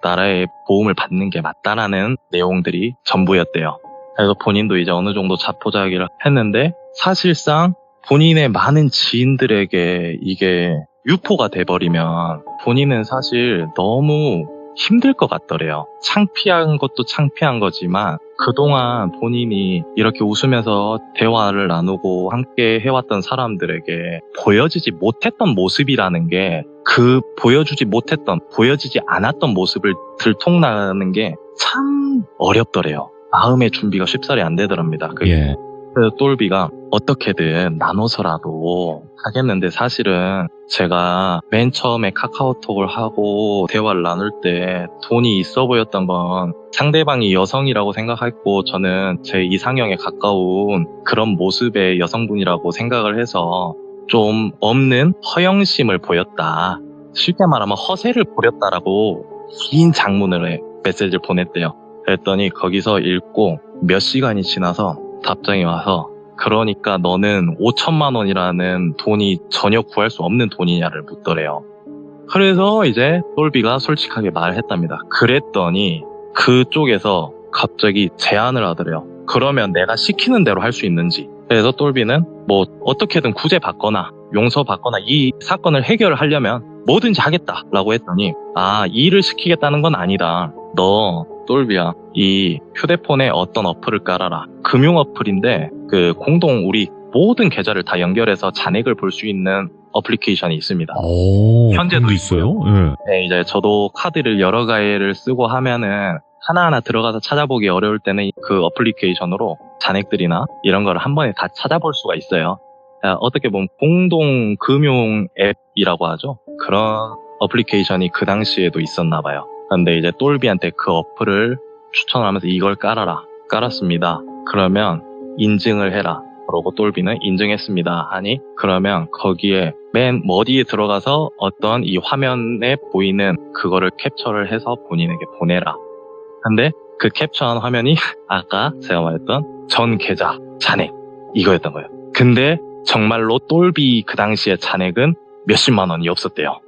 나라의 보험을 받는 게 맞다라는 내용들이 전부였대요. 그래서 본인도 이제 어느 정도 자포자기를 했는데 사실상 본인의 많은 지인들에게 이게 유포가 돼버리면 본인은 사실 너무 힘들 것 같더래요. 창피한 것도 창피한 거지만 그동안 본인이 이렇게 웃으면서 대화를 나누고 함께 해왔던 사람들에게 보여지지 못했던 모습이라는 게 그 보여지지 않았던 모습을 들통나는 게 참 어렵더래요. 마음의 준비가 쉽사리 안 되더랍니다. 그게. 예. 그래서 똘비가 어떻게든 나눠서라도 하겠는데 사실은 제가 맨 처음에 카카오톡을 하고 대화를 나눌 때 돈이 있어 보였던 건 상대방이 여성이라고 생각했고 저는 제 이상형에 가까운 그런 모습의 여성분이라고 생각을 해서 좀 없는 허영심을 보였다. 쉽게 말하면 허세를 부렸다라고 긴 장문을 메시지를 보냈대요. 그랬더니 거기서 읽고 몇 시간이 지나서 답장이 와서 그러니까 너는 5천만 원이라는 돈이 전혀 구할 수 없는 돈이냐를 묻더래요. 그래서 이제 똘비가 솔직하게 말을 했답니다. 그랬더니 그쪽에서 갑자기 제안을 하더래요. 그러면 내가 시키는 대로 할 수 있는지. 그래서 똘비는 뭐 어떻게든 구제받거나 용서받거나 이 사건을 해결하려면 뭐든지 하겠다라고 했더니 이 일을 시키겠다는 건 아니다. 너 똘비야 이 휴대폰에 어떤 어플을 깔아라. 금융 어플인데 그 공동 우리 모든 계좌를 다 연결해서 잔액을 볼 수 있는 어플리케이션이 있습니다. 현재도 그런 게 있어요? 예. 네, 이제 저도 카드를 여러 가지를 쓰고 하면은 하나하나 들어가서 찾아보기 어려울 때는 그 어플리케이션으로 잔액들이나 이런 거를 한 번에 다 찾아볼 수가 있어요. 어떻게 보면 공동 금융 앱이라고 하죠. 그런 어플리케이션이 그 당시에도 있었나 봐요. 근데 이제 똘비한테 그 어플을 추천하면서 이걸 깔아라. 깔았습니다. 그러면 인증을 해라. 그러고 똘비는 인증했습니다. 하니 그러면 거기에 맨 어디에 들어가서 어떤 이 화면에 보이는 그거를 캡처를 해서 본인에게 보내라. 근데 그 캡처한 화면이 아까 제가 말했던 전 계좌 잔액 이거였던 거예요. 근데 정말로 똘비 그 당시에 잔액은 몇십만 원이 없었대요.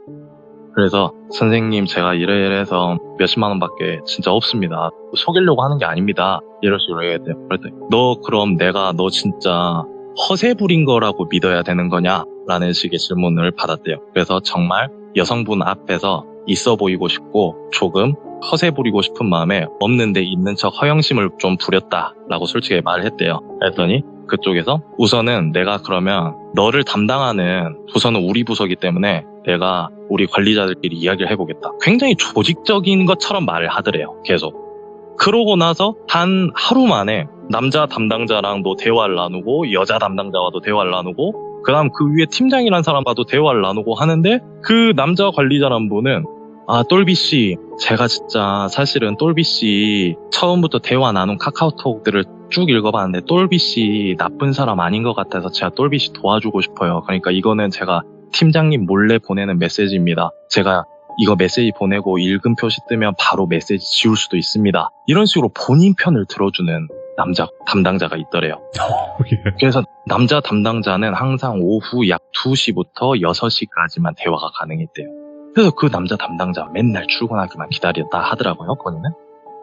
그래서 선생님 제가 이래서 몇십만 원밖에 진짜 없습니다. 속이려고 하는 게 아닙니다. 이럴 식으로 얘기했대요. 그랬더니 너 그럼 내가 너 진짜 허세 부린 거라고 믿어야 되는 거냐? 라는 식의 질문을 받았대요. 그래서 정말 여성분 앞에서 있어 보이고 싶고 조금 허세 부리고 싶은 마음에 없는데 있는 척 허영심을 좀 부렸다라고 솔직히 말을 했대요. 그랬더니 그쪽에서 우선은 내가 그러면 너를 담당하는 부서는 우리 부서기 때문에 내가 우리 관리자들끼리 이야기를 해보겠다. 굉장히 조직적인 것처럼 말을 하더래요. 계속. 그러고 나서 한 하루 만에 남자 담당자랑도 대화를 나누고 여자 담당자와도 대화를 나누고 그 다음 그 위에 팀장이란 사람과도 대화를 나누고 하는데 그 남자 관리자란 분은 똘비씨 제가 진짜 사실은 똘비씨 처음부터 대화 나눈 카카오톡들을 쭉 읽어봤는데 똘비씨 나쁜 사람 아닌 것 같아서 제가 똘비씨 도와주고 싶어요. 그러니까 이거는 제가 팀장님 몰래 보내는 메시지입니다. 제가 이거 메시지 보내고 읽음 표시 뜨면 바로 메시지 지울 수도 있습니다. 이런 식으로 본인 편을 들어주는 남자 담당자가 있더래요. 그래서 남자 담당자는 항상 오후 약 2시부터 6시까지만 대화가 가능했대요. 그래서 그 남자 담당자 맨날 출근하기만 기다렸다 하더라고요, 본인은.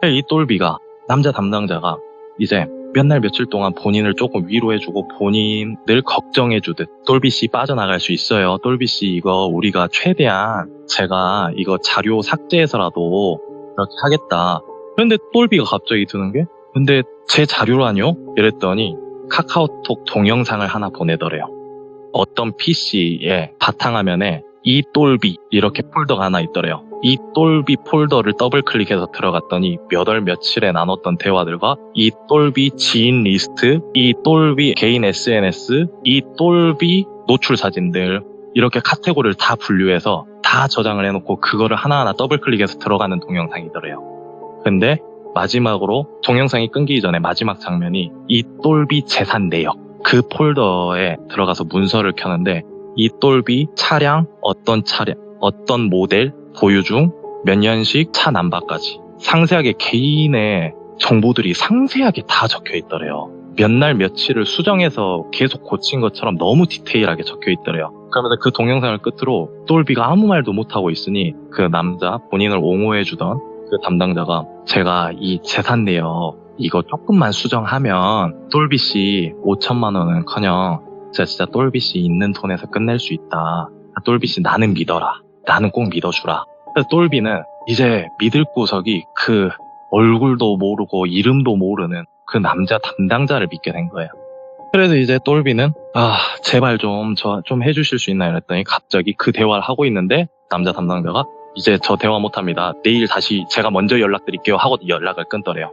이 똘비가, 남자 담당자가 이제 몇 날 며칠 동안 본인을 조금 위로해주고 본인을 걱정해주듯 똘비씨 빠져나갈 수 있어요. 똘비씨 이거 우리가 최대한 제가 이거 자료 삭제해서라도 이렇게 하겠다. 그런데 똘비가 갑자기 드는 게 근데 제 자료라뇨? 이랬더니 카카오톡 동영상을 하나 보내더래요. 어떤 PC의 바탕화면에 이 똘비 이렇게 폴더가 하나 있더래요. 이 똘비 폴더를 더블 클릭해서 들어갔더니 몇 월 며칠에 나눴던 대화들과 이 똘비 지인 리스트, 이 똘비 개인 SNS, 이 똘비 노출 사진들 이렇게 카테고리를 다 분류해서 다 저장을 해놓고 그거를 하나하나 더블 클릭해서 들어가는 동영상이더래요. 근데 마지막으로 동영상이 끊기기 전에 마지막 장면이 이 똘비 재산 내역 그 폴더에 들어가서 문서를 켜는데 이 똘비 차량, 어떤 모델, 보유 중, 몇 년식, 차 넘버까지 상세하게 개인의 정보들이 상세하게 다 적혀 있더래요. 몇 날 며칠을 수정해서 계속 고친 것처럼 너무 디테일하게 적혀 있더래요. 그러면서 그 동영상을 끝으로 똘비가 아무 말도 못하고 있으니 그 남자, 본인을 옹호해주던 그 담당자가 제가 이 재산 내역 이거 조금만 수정하면 똘비씨 5천만 원은커녕 제가 진짜 똘비씨 있는 돈에서 끝낼 수 있다. 똘비씨 나는 믿어라. 나는 꼭 믿어주라. 그래서 똘비는 이제 믿을 구석이 그 얼굴도 모르고 이름도 모르는 그 남자 담당자를 믿게 된 거예요. 그래서 이제 똘비는 제발 좀 해주실 수 있나 이랬더니 갑자기 그 대화를 하고 있는데 남자 담당자가 이제 저 대화 못합니다. 내일 다시 제가 먼저 연락드릴게요 하고 연락을 끊더래요.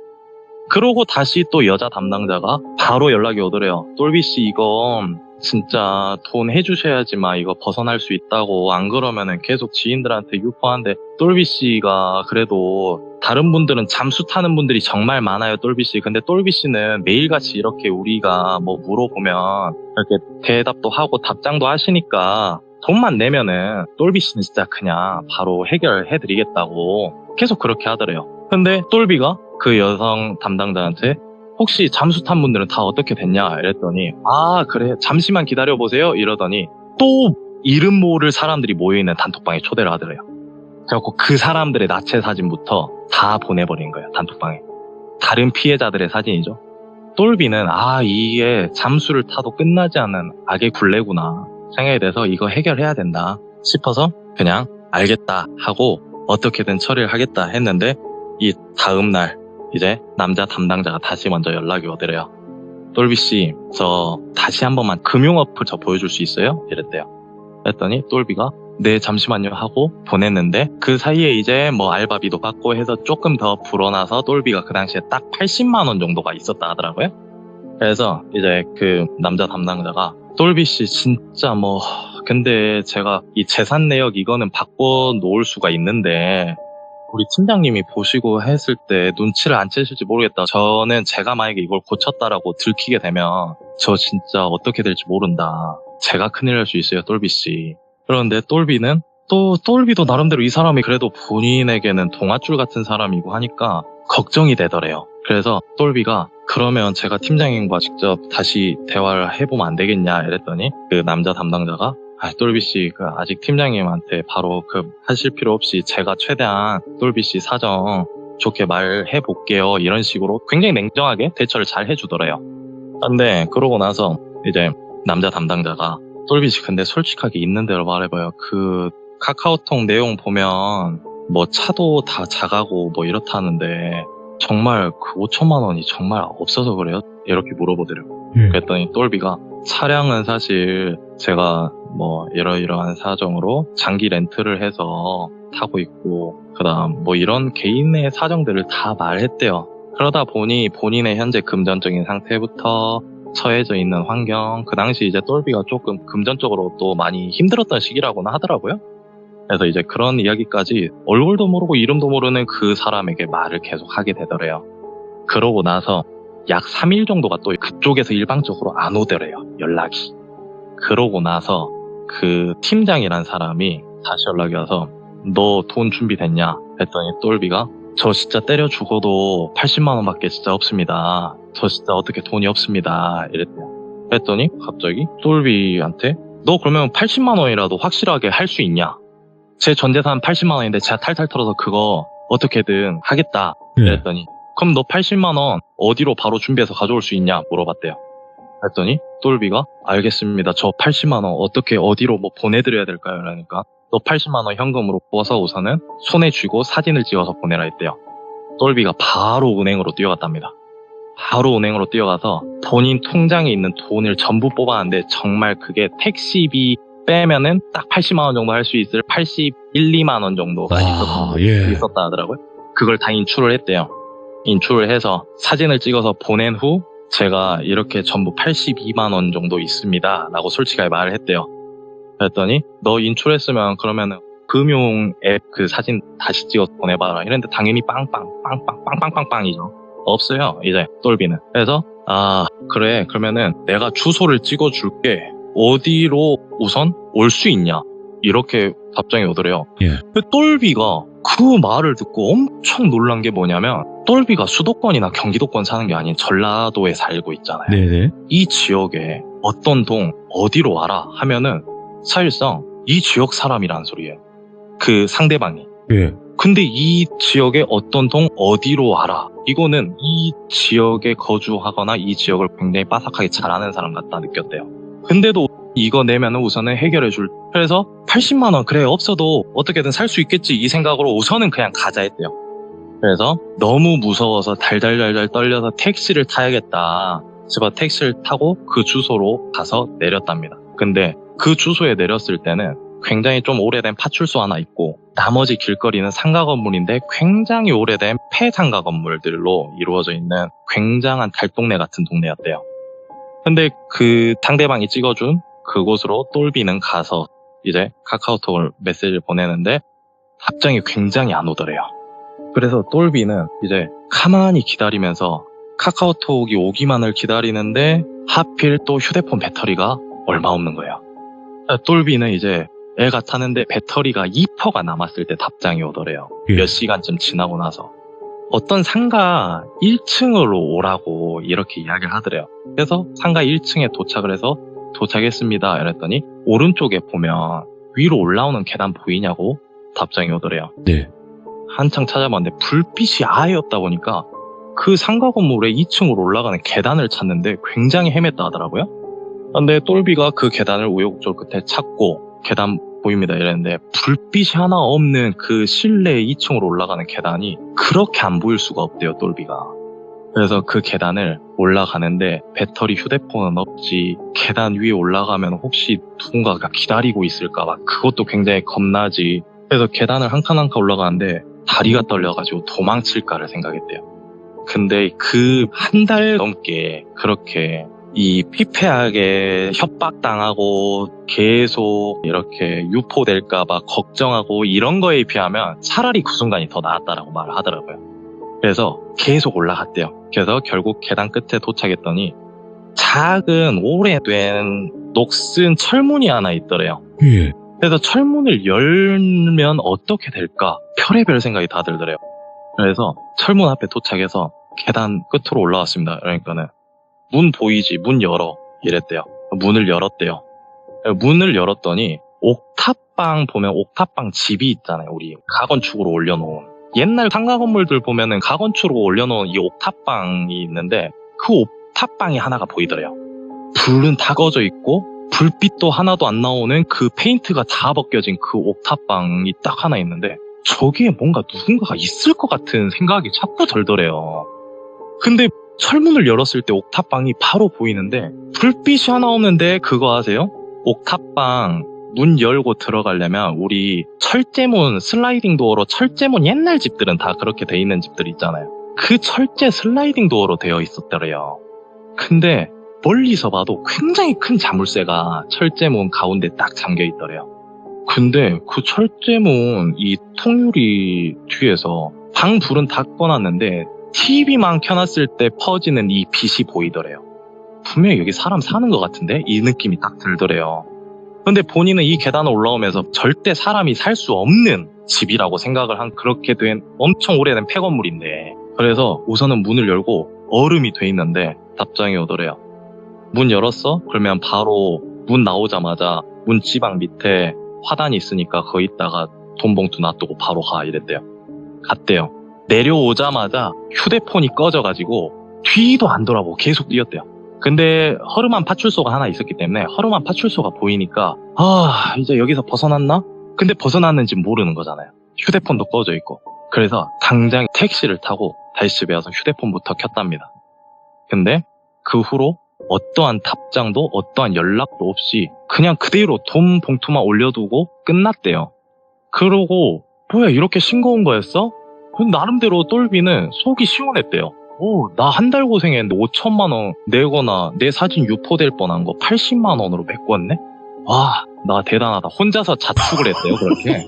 그러고 다시 또 여자 담당자가 바로 연락이 오더래요. 똘비씨 이거 진짜 돈 해주셔야지만 이거 벗어날 수 있다고, 안 그러면은 계속 지인들한테 유포한데, 똘비씨가 그래도 다른 분들은 잠수 타는 분들이 정말 많아요, 똘비씨. 근데 똘비씨는 매일같이 이렇게 우리가 뭐 물어보면 이렇게 대답도 하고 답장도 하시니까 돈만 내면은 똘비씨는 진짜 그냥 바로 해결해드리겠다고 계속 그렇게 하더래요. 근데 똘비가 그 여성 담당자한테 혹시 잠수 탄 분들은 다 어떻게 됐냐 이랬더니, 아 그래 잠시만 기다려보세요 이러더니 또 이름 모를 사람들이 모여있는 단톡방에 초대를 하더래요. 그래갖고 그 사람들의 나체 사진부터 다 보내버린 거예요, 단톡방에. 다른 피해자들의 사진이죠. 똘비는 이게 잠수를 타도 끝나지 않는 악의 굴레구나 생각이 돼서 이거 해결해야 된다 싶어서 그냥 알겠다 하고 어떻게든 처리를 하겠다 했는데, 이 다음날 이제 남자 담당자가 다시 먼저 연락이 오더래요. 똘비씨 저 다시 한 번만 금융 어플 저 보여줄 수 있어요? 이랬대요. 그랬더니 똘비가 네 잠시만요 하고 보냈는데, 그 사이에 이제 뭐 알바비도 받고 해서 조금 더 불어나서 똘비가 그 당시에 딱 80만 원 정도가 있었다 하더라고요. 그래서 이제 그 남자 담당자가 똘비씨 진짜 뭐 근데 제가 이 재산 내역 이거는 바꿔 놓을 수가 있는데 우리 팀장님이 보시고 했을 때 눈치를 안 채실지 모르겠다. 저는 제가 만약에 이걸 고쳤다라고 들키게 되면 저 진짜 어떻게 될지 모른다. 제가 큰일 날 수 있어요, 똘비씨. 그런데 똘비는 똘비도 나름대로 이 사람이 그래도 본인에게는 동아줄 같은 사람이고 하니까 걱정이 되더래요. 그래서 똘비가 그러면 제가 팀장님과 직접 다시 대화를 해보면 안 되겠냐 이랬더니, 그 남자 담당자가 똘비씨 아직 팀장님한테 바로 하실 필요 없이 제가 최대한 똘비씨 사정 좋게 말해 볼게요 이런 식으로 굉장히 냉정하게 대처를 잘 해주더래요. 근데 그러고 나서 이제 남자 담당자가 똘비씨 근데 솔직하게 있는 대로 말해봐요. 그 카카오톡 내용 보면 뭐 차도 다 작아고 뭐 이렇다는데 정말 그 5천만 원이 정말 없어서 그래요? 이렇게 물어보더래요. 그랬더니 똘비가 차량은 사실 제가 뭐 이러이러한 사정으로 장기 렌트를 해서 타고 있고 그다음 뭐 이런 개인의 사정들을 다 말했대요. 그러다 보니 본인의 현재 금전적인 상태부터 처해져 있는 환경, 그 당시 이제 똘비가 조금 금전적으로 또 많이 힘들었던 시기라고는 하더라고요. 그래서 이제 그런 이야기까지 얼굴도 모르고 이름도 모르는 그 사람에게 말을 계속 하게 되더래요. 그러고 나서 약 3일 정도가 또 그쪽에서 일방적으로 안 오더래요, 연락이. 그러고 나서 그 팀장이란 사람이 다시 연락이 와서 너 돈 준비됐냐? 했더니 똘비가 저 진짜 때려 죽어도 80만 원밖에 진짜 없습니다. 저 진짜 어떻게 돈이 없습니다. 이랬대요. 그랬더니 갑자기 똘비한테 너 그러면 80만 원이라도 확실하게 할 수 있냐? 제 전재산 80만 원인데 제가 탈탈 털어서 그거 어떻게든 하겠다. 그랬더니 그럼 너 80만 원 어디로 바로 준비해서 가져올 수 있냐? 물어봤대요. 그랬더니 똘비가 알겠습니다. 저 80만 원 어떻게 어디로 뭐 보내드려야 될까요? 그러니까 너 80만 원 현금으로 부어서 우선은 손에 쥐고 사진을 찍어서 보내라 했대요. 똘비가 바로 은행으로 뛰어갔답니다. 바로 은행으로 뛰어가서 본인 통장에 있는 돈을 전부 뽑았는데 정말 그게 택시비 빼면은 딱 80만 원 정도 할 수 있을 81, 2만 원 정도가 있었다 하더라고요. 그걸 다 인출을 했대요. 인출을 해서 사진을 찍어서 보낸 후 제가 이렇게 전부 82만 원 정도 있습니다 라고 솔직하게 말을 했대요. 그랬더니 너 인출했으면 그러면은 금융 앱 그 사진 다시 찍어서 보내봐라 이랬는데 당연히 빵빵이죠. 없어요 이제 똘비는. 그래서 그래 그러면은 내가 주소를 찍어줄게, 어디로 우선 올 수 있냐 이렇게 답장이 오더래요. 똘비가 그 말을 듣고 엄청 놀란 게 뭐냐면, 똘비가 수도권이나 경기도권 사는 게 아닌 전라도에 살고 있잖아요. 네네. 이 지역에 어떤 동 어디로 와라 하면은 사실상 이 지역 사람이란 소리예요, 그 상대방이. 근데 이 지역에 어떤 동 어디로 와라, 이거는 이 지역에 거주하거나 이 지역을 굉장히 빠삭하게 잘 아는 사람 같다 느꼈대요. 근데도 이거 내면은 우선은 해결해줄. 그래서 80만 원 그래 없어도 어떻게든 살 수 있겠지 이 생각으로 우선은 그냥 가자 했대요. 그래서 너무 무서워서 달달달달 떨려서 택시를 타야겠다 싶어 택시를 타고 그 주소로 가서 내렸답니다. 근데 그 주소에 내렸을 때는 굉장히 좀 오래된 파출소 하나 있고 나머지 길거리는 상가 건물인데 굉장히 오래된 폐상가 건물들로 이루어져 있는 굉장한 달동네 같은 동네였대요. 근데 그 상대방이 찍어준 그곳으로 똘비는 가서 이제 카카오톡을 메시지를 보내는데 답장이 굉장히 안 오더래요. 그래서 똘비는 이제 가만히 기다리면서 카카오톡이 오기만을 기다리는데 하필 또 휴대폰 배터리가 얼마 없는 거예요. 똘비는 이제 애가 타는데 배터리가 2%가 남았을 때 답장이 오더래요. 예. 몇 시간쯤 지나고 나서. 어떤 상가 1층으로 오라고 이렇게 이야기를 하더래요. 그래서 상가 1층에 도착을 해서 도착했습니다. 이랬더니 오른쪽에 보면 위로 올라오는 계단 보이냐고 답장이 오더래요. 네. 한창 찾아봤는데 불빛이 아예 없다 보니까 그 상가 건물에 2층으로 올라가는 계단을 찾는데 굉장히 헤맸다 하더라고요. 근데 똘비가 그 계단을 우여곡절 끝에 찾고 계단 보입니다 이랬는데 불빛이 하나 없는 그 실내 2층으로 올라가는 계단이 그렇게 안 보일 수가 없대요, 똘비가. 그래서 그 계단을 올라가는데 배터리 휴대폰은 없지, 계단 위에 올라가면 혹시 누군가가 기다리고 있을까 봐 그것도 굉장히 겁나지. 그래서 계단을 한 칸 한 칸 올라가는데 다리가 떨려가지고 도망칠까를 생각했대요. 근데 그 한 달 넘게 그렇게 이 피폐하게 협박당하고 계속 이렇게 유포될까봐 걱정하고 이런 거에 비하면 차라리 그 순간이 더 나았다라고 말을 하더라고요. 그래서 계속 올라갔대요. 그래서 결국 계단 끝에 도착했더니 작은 오래된 녹슨 철문이 하나 있더래요. 예. 그래서 철문을 열면 어떻게 될까 별의별 생각이 다 들더래요. 그래서 철문 앞에 도착해서 계단 끝으로 올라왔습니다. 그러니까는 문 보이지? 문 열어. 이랬대요. 문을 열었대요. 문을 열었더니 옥탑방 보면 옥탑방 집이 있잖아요. 우리 가건축으로 올려놓은. 옛날 상가 건물들 보면은 가건축으로 올려놓은 이 옥탑방이 있는데 그 옥탑방이 하나가 보이더래요. 불은 다 꺼져 있고 불빛도 하나도 안 나오는 그 페인트가 다 벗겨진 그 옥탑방이 딱 하나 있는데 저기에 뭔가 누군가가 있을 것 같은 생각이 자꾸 들더래요. 근데 철문을 열었을 때 옥탑방이 바로 보이는데 불빛이 하나 없는데 그거 아세요? 옥탑방 문 열고 들어가려면 우리 철제문 슬라이딩 도어로 철제문 옛날 집들은 다 그렇게 돼 있는 집들 있잖아요. 그 철제 슬라이딩 도어로 되어 있었더래요. 근데 멀리서 봐도 굉장히 큰 자물쇠가 철제문 가운데 딱 잠겨 있더래요. 근데 그 철제문 이 통유리 뒤에서 방 불은 다 꺼놨는데 TV만 켜놨을 때 퍼지는 이 빛이 보이더래요. 분명히 여기 사람 사는 것 같은데? 이 느낌이 딱 들더래요. 근데 본인은 이 계단을 올라오면서 절대 사람이 살 수 없는 집이라고 생각을 한 그렇게 된 엄청 오래된 폐건물인데 그래서 우선은 문을 열고 얼음이 돼 있는데 답장이 오더래요. 문 열었어? 그러면 바로 문 나오자마자 문 지방 밑에 화단이 있으니까 거기 있다가 돈 봉투 놔두고 바로 가 이랬대요. 갔대요. 내려오자마자 휴대폰이 꺼져가지고 뒤도 안 돌아보고 계속 뛰었대요. 근데 허름한 파출소가 하나 있었기 때문에 허름한 파출소가 보이니까 이제 여기서 벗어났나? 근데 벗어났는지 모르는 거잖아요. 휴대폰도 꺼져 있고. 그래서 당장 택시를 타고 다시 집에 와서 휴대폰부터 켰답니다. 근데 그 후로 어떠한 답장도 어떠한 연락도 없이 그냥 그대로 돈 봉투만 올려두고 끝났대요. 그러고 뭐야 이렇게 싱거운 거였어? 나름대로 똘비는 속이 시원했대요. 나 한 달 고생했는데 5천만 원 내거나 내 사진 유포될 뻔한 거 80만 원으로 메꿨네? 와, 나 대단하다. 혼자서 자축을 했대요, 그렇게.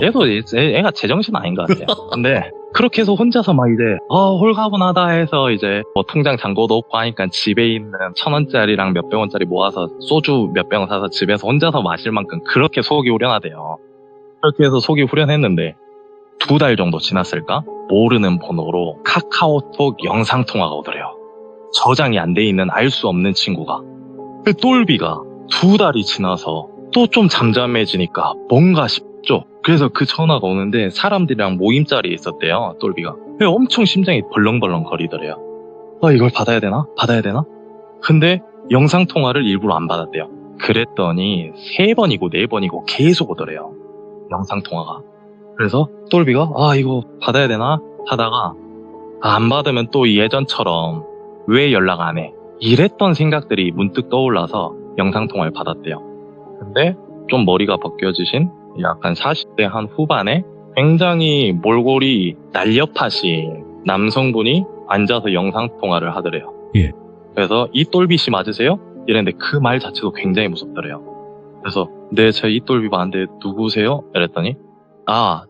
얘도 애가 제정신 아닌 것 같아요. 근데 그렇게 해서 혼자서 막 이제 홀가분하다 해서 이제 뭐 통장 잔고도 없고 하니까 집에 있는 1,000원짜리랑 몇백 원짜리 모아서 소주 몇 병 사서 집에서 혼자서 마실 만큼 그렇게 속이 후련하대요. 그렇게 해서 속이 후련했는데 2달 정도 지났을까? 모르는 번호로 카카오톡 영상통화가 오더래요. 저장이 안 돼 있는 알 수 없는 친구가. 똘비가 2달이 지나서 또 좀 잠잠해지니까 뭔가 싶죠. 그래서 그 전화가 오는데 사람들이랑 모임 자리에 있었대요, 똘비가. 엄청 심장이 벌렁벌렁 거리더래요. 이걸 받아야 되나? 받아야 되나? 근데 영상통화를 일부러 안 받았대요. 그랬더니 3번이고 4번이고 계속 오더래요, 영상통화가. 그래서 똘비가 이거 받아야 되나 하다가 안 받으면 또 예전처럼 왜 연락 안 해? 이랬던 생각들이 문득 떠올라서 영상통화를 받았대요. 근데 좀 머리가 벗겨지신 약간 40대 한 후반에 굉장히 몰골이 날렵하신 남성분이 앉아서 영상통화를 하더래요. 예. 그래서 이똘비 씨 맞으세요? 이랬는데 그 말 자체도 굉장히 무섭더래요. 그래서 네, 제 이똘비 맞는데 누구세요? 이랬더니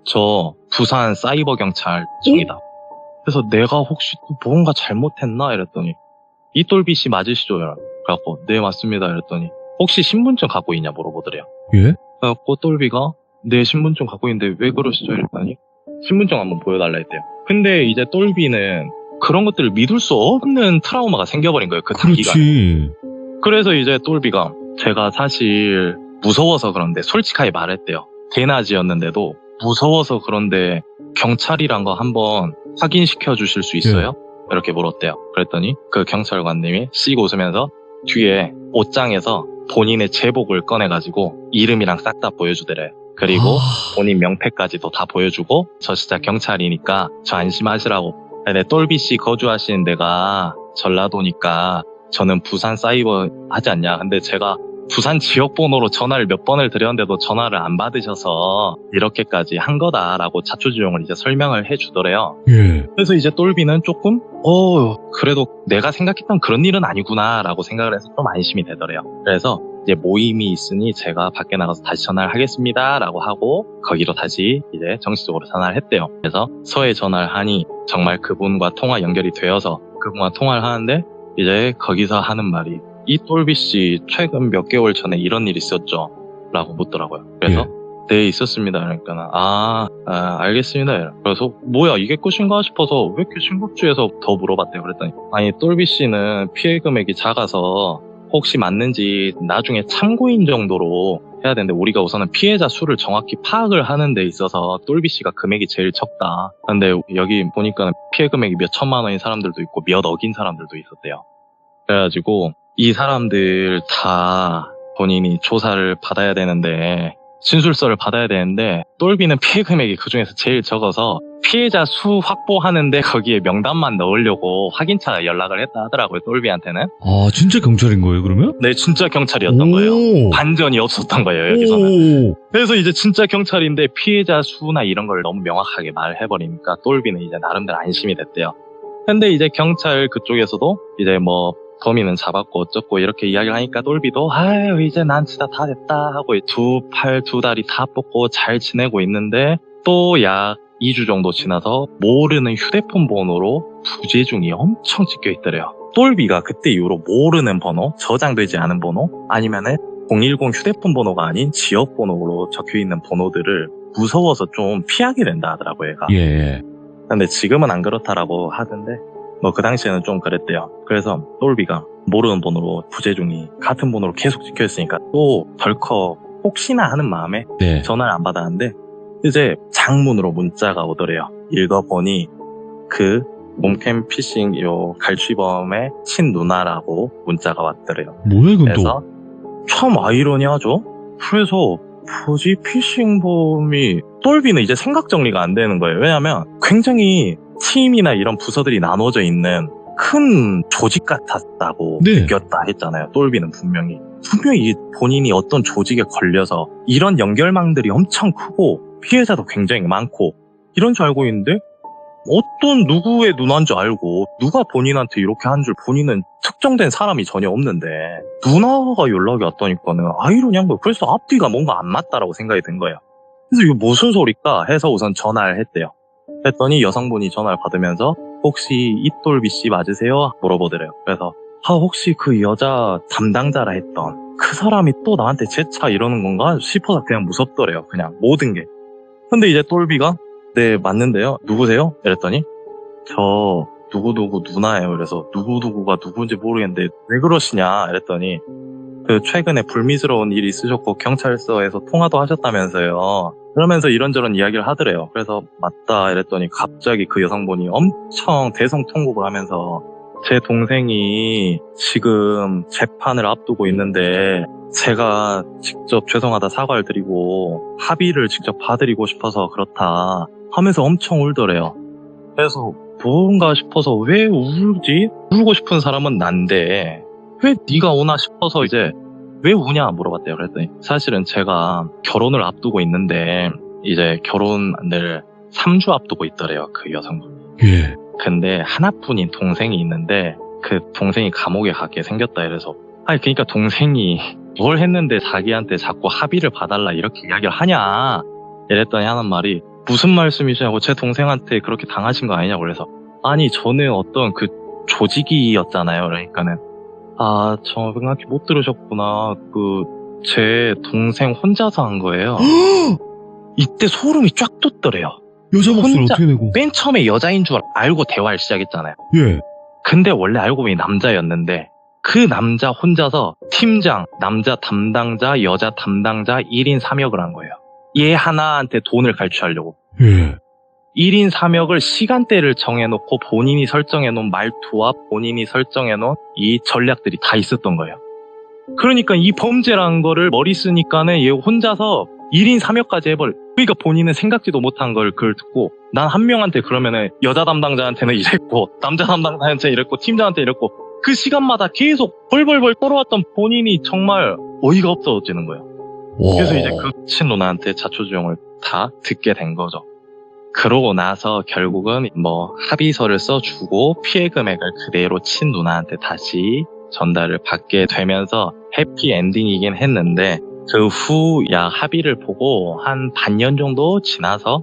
저 부산 사이버 경찰청이다. 그래서 내가 혹시 또 뭔가 잘못했나? 이랬더니 이똘비 씨 맞으시죠? 그래갖고 네, 맞습니다. 이랬더니 혹시 신분증 갖고 있냐 물어보더래요. 예? 그래갖고 똘비가 네, 신분증 갖고 있는데 왜 그러시죠? 이랬더니 신분증 한번 보여달라 했대요. 근데 이제 똘비는 그런 것들을 믿을 수 없는 트라우마가 생겨버린 거예요. 그 단기간에. 그렇지. 그래서 이제 똘비가 제가 사실 무서워서 그런데 솔직하게 말했대요. 대낮이었는데도 무서워서 그런데 경찰이란 거 한번 확인시켜 주실 수 있어요? 이렇게 물었대요. 그랬더니 그 경찰관님이 씩 웃으면서 뒤에 옷장에서 본인의 제복을 꺼내가지고 이름이랑 싹 다 보여주더래요. 그리고 본인 명패까지도 다 보여주고 저 진짜 경찰이니까 저 안심하시라고. 근데 똘비 씨 거주하시는 데가 전라도니까 저는 부산 사이버 하지 않냐. 근데 제가 부산 지역 번호로 전화를 몇 번을 드렸는데도 전화를 안 받으셔서 이렇게까지 한 거다라고 자초지종을 이제 설명을 해주더래요. 예. 그래서 이제 똘비는 조금 그래도 내가 생각했던 그런 일은 아니구나라고 생각을 해서 좀 안심이 되더래요. 그래서 이제 모임이 있으니 제가 밖에 나가서 다시 전화를 하겠습니다라고 하고 거기로 다시 이제 정식적으로 전화를 했대요. 그래서 서해 전화를 하니 정말 그분과 통화 연결이 되어서 그분과 통화를 하는데 이제 거기서 하는 말이 이 똘비 씨 최근 몇 개월 전에 이런 일이 있었죠? 라고 묻더라고요. 그래서 네, 있었습니다. 그러니까 알겠습니다. 그래서 뭐야 이게 끝인가 싶어서 왜 이렇게 심각주해서 더 물어봤대요. 그랬더니 아니 똘비 씨는 피해 금액이 작아서 혹시 맞는지 나중에 참고인 정도로 해야 되는데 우리가 우선은 피해자 수를 정확히 파악을 하는 데 있어서 똘비 씨가 금액이 제일 적다. 근데 여기 보니까 피해 금액이 몇 천만 원인 사람들도 있고 몇 억인 사람들도 있었대요. 그래가지고 이 사람들 다 본인이 조사를 받아야 되는데 진술서를 받아야 되는데 똘비는 피해 금액이 그중에서 제일 적어서 피해자 수 확보하는데 거기에 명단만 넣으려고 확인차 연락을 했다 하더라고요. 똘비한테는. 진짜 경찰인 거예요 그러면? 네, 진짜 경찰이었던 거예요. 반전이 없었던 거예요 여기서는. 그래서 이제 진짜 경찰인데 피해자 수나 이런 걸 너무 명확하게 말해버리니까 똘비는 이제 나름대로 안심이 됐대요. 근데 이제 경찰 그쪽에서도 이제 뭐 범인은 잡았고 어쩌고 이렇게 이야기를 하니까 똘비도 아유 이제 난 진짜 다 됐다 하고 두 팔 두 다리 다 뻗고 잘 지내고 있는데 또 약 2주 정도 지나서 모르는 휴대폰 번호로 부재중이 엄청 찍혀 있더래요. 똘비가 그때 이후로 모르는 번호, 저장되지 않은 번호 아니면은 010 휴대폰 번호가 아닌 지역 번호로 적혀 있는 번호들을 무서워서 좀 피하게 된다 하더라고요 얘가. 예. 근데 지금은 안 그렇다라고 하던데 뭐 그 당시에는 좀 그랬대요. 그래서 똘비가 모르는 번호로 부재중이 같은 번호로 계속 찍혀있으니까 또 덜컥 혹시나 하는 마음에 네. 전화를 안 받았는데 이제 장문으로 문자가 오더래요. 읽어보니 그 몸캠 피싱 요 갈취범의 친누나라고 문자가 왔더래요. 뭐야 이건 그래서 참 아이러니하죠. 그래서 뭐지 피싱범이 똘비는 이제 생각 정리가 안 되는 거예요. 왜냐하면 굉장히 팀이나 이런 부서들이 나눠져 있는 큰 조직 같았다고 느꼈다 했잖아요. 똘비는 분명히 본인이 어떤 조직에 걸려서 이런 연결망들이 엄청 크고 피해자도 굉장히 많고 이런 줄 알고 있는데 어떤 누구의 누나인 줄 알고 누가 본인한테 이렇게 한 줄 본인은 특정된 사람이 전혀 없는데 누나가 연락이 왔다니까는 아이러니한 거예요. 그래서 앞뒤가 뭔가 안 맞다라고 생각이 든 거예요. 그래서 이거 무슨 소리까 해서 우선 전화를 했대요. 했더니 여성분이 전화를 받으면서 혹시 이똘비 씨 맞으세요? 물어보더래요. 그래서 혹시 그 여자 담당자라 했던 그 사람이 또 나한테 재차 이러는 건가 싶어서 그냥 무섭더래요. 그냥 모든 게. 근데 이제 똘비가 네 맞는데요. 누구세요? 이랬더니 저 누구누구 누나예요. 그래서 누구누구가 누군지 모르겠는데 왜 그러시냐 이랬더니 그 최근에 불미스러운 일이 있으셨고 경찰서에서 통화도 하셨다면서요. 그러면서 이런저런 이야기를 하더래요. 그래서 맞다 이랬더니 갑자기 그 여성분이 엄청 대성통곡을 하면서 제 동생이 지금 재판을 앞두고 있는데 제가 직접 죄송하다 사과를 드리고 합의를 직접 봐드리고 싶어서 그렇다 하면서 엄청 울더래요. 그래서 뭔가 싶어서 왜 울지? 울고 싶은 사람은 난데 왜 네가 오나 싶어서 이제 왜 우냐 물어봤대요. 그랬더니 사실은 제가 결혼을 앞두고 있는데 이제 결혼을 3주 앞두고 있더래요. 그 여성분이. 예. 근데 하나뿐인 동생이 있는데 그 동생이 감옥에 가게 생겼다 이래서 아니 그러니까 동생이 뭘 했는데 자기한테 자꾸 합의를 봐달라 이렇게 이야기를 하냐 이랬더니 하는 말이 무슨 말씀이시냐고 제 동생한테 그렇게 당하신 거 아니냐고 그래서 아니 저는 어떤 그 조직이었잖아요. 그러니까는 아 저 생각해 못 들으셨구나. 그 제 동생 혼자서 한 거예요. 이때 소름이 쫙 돋더래요. 여자 목소리 혼자- 어떻게 내고? 맨 처음에 여자인 줄 알고 대화를 시작했잖아요. 예. 근데 원래 알고 보니 남자였는데 그 남자 혼자서 팀장, 남자 담당자, 여자 담당자 1인 3역을 한 거예요. 얘 하나한테 돈을 갈취하려고. 예. 1인 3역을 시간대를 정해놓고 본인이 설정해놓은 말투와 본인이 설정해놓은 이 전략들이 다 있었던 거예요. 그러니까 이 범죄라는 거를 머리 쓰니까는 얘 혼자서 1인 3역까지 해버려. 그러니까 본인은 생각지도 못한 걸 그걸 듣고 난 한 명한테 그러면은 여자 담당자한테는 이랬고 남자 담당자한테 이랬고 팀장한테 이랬고 그 시간마다 계속 벌벌벌 떨어왔던 본인이 정말 어이가 없어지는 거예요. 그래서 이제 그 미친 누나한테 자초지종을 다 듣게 된 거죠. 그러고 나서 결국은 뭐 합의서를 써주고 피해 금액을 그대로 친 누나한테 다시 전달을 받게 되면서 해피 엔딩이긴 했는데 그 후 약 합의를 보고 한 반년 정도 지나서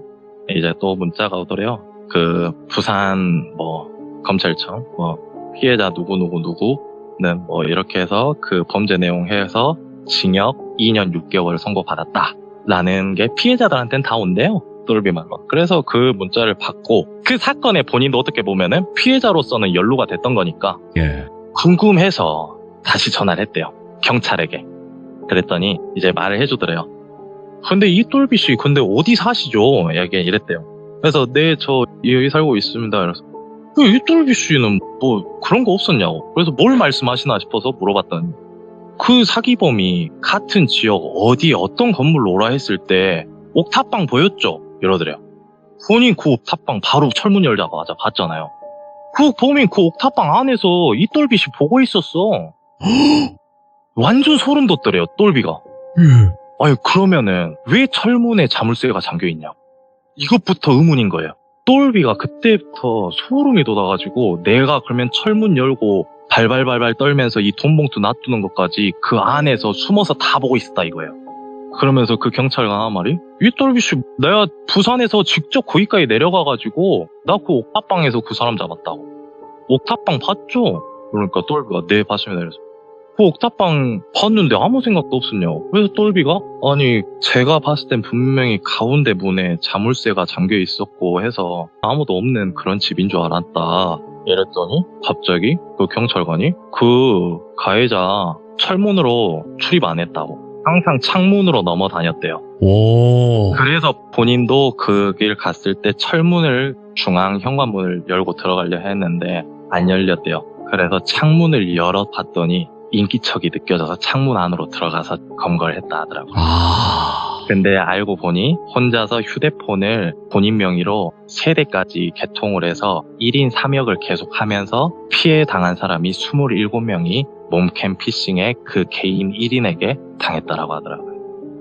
이제 또 문자가 오더래요. 그 부산 뭐 검찰청 뭐 피해자 누구는 뭐 이렇게 해서 그 범죄 내용 해서 징역 2년 6개월 선고받았다라는 게 피해자들한테는 다 온대요. 똘비말로. 그래서 그 문자를 받고 그 사건에 본인도 어떻게 보면은 피해자로서는 연루가 됐던 거니까 예. 궁금해서 다시 전화를 했대요. 경찰에게. 그랬더니 이제 말을 해주더래요. 근데 이 똘비 씨 근데 어디 사시죠? 이랬대요. 그래서 네 저 여기 살고 있습니다. 그래서 이 똘비 씨는 뭐 그런 거 없었냐고. 그래서 뭘 말씀하시나 싶어서 물어봤더니 그 사기범이 같은 지역 어디 어떤 건물로 오라 했을 때 옥탑방 보였죠? 이러더래요. 본인 그 옥탑방 바로 철문 열자마자 봤잖아요. 그 범인 그 옥탑방 안에서 이 똘비 씨 보고 있었어. 완전 소름 돋더래요. 똘비가. 예. 아니 그러면은 왜 철문에 자물쇠가 잠겨있냐고. 이것부터 의문인 거예요. 똘비가 그때부터 소름이 돋아가지고 내가 그러면 철문 열고 발발발발 떨면서 이 돈봉투 놔두는 것까지 그 안에서 숨어서 다 보고 있었다 이거예요. 그러면서 그 경찰관 하는 말이 이 똘비씨 내가 부산에서 직접 거기까지 내려가가지고 나 그 옥탑방에서 그 사람 잡았다고. 옥탑방 봤죠? 그러니까 똘비가 네 봤습니다. 그래서 그 옥탑방 봤는데 아무 생각도 없었냐고. 그래서 똘비가 아니 제가 봤을 땐 분명히 가운데 문에 자물쇠가 잠겨 있었고 해서 아무도 없는 그런 집인 줄 알았다 이랬더니 갑자기 그 경찰관이 그 가해자 철문으로 출입 안 했다고. 항상 창문으로 넘어 다녔대요. 오. 그래서 본인도 그 길 갔을 때 철문을 중앙 현관문을 열고 들어가려 했는데 안 열렸대요. 그래서 창문을 열어봤더니 인기척이 느껴져서 창문 안으로 들어가서 검거를 했다 하더라고요. 아. 근데 알고 보니 혼자서 휴대폰을 본인 명의로 3대까지 개통을 해서 1인 3역을 계속하면서 피해 당한 사람이 27명이 몸캠 피싱에 그 개인 1인에게 당했다라고 하더라고요.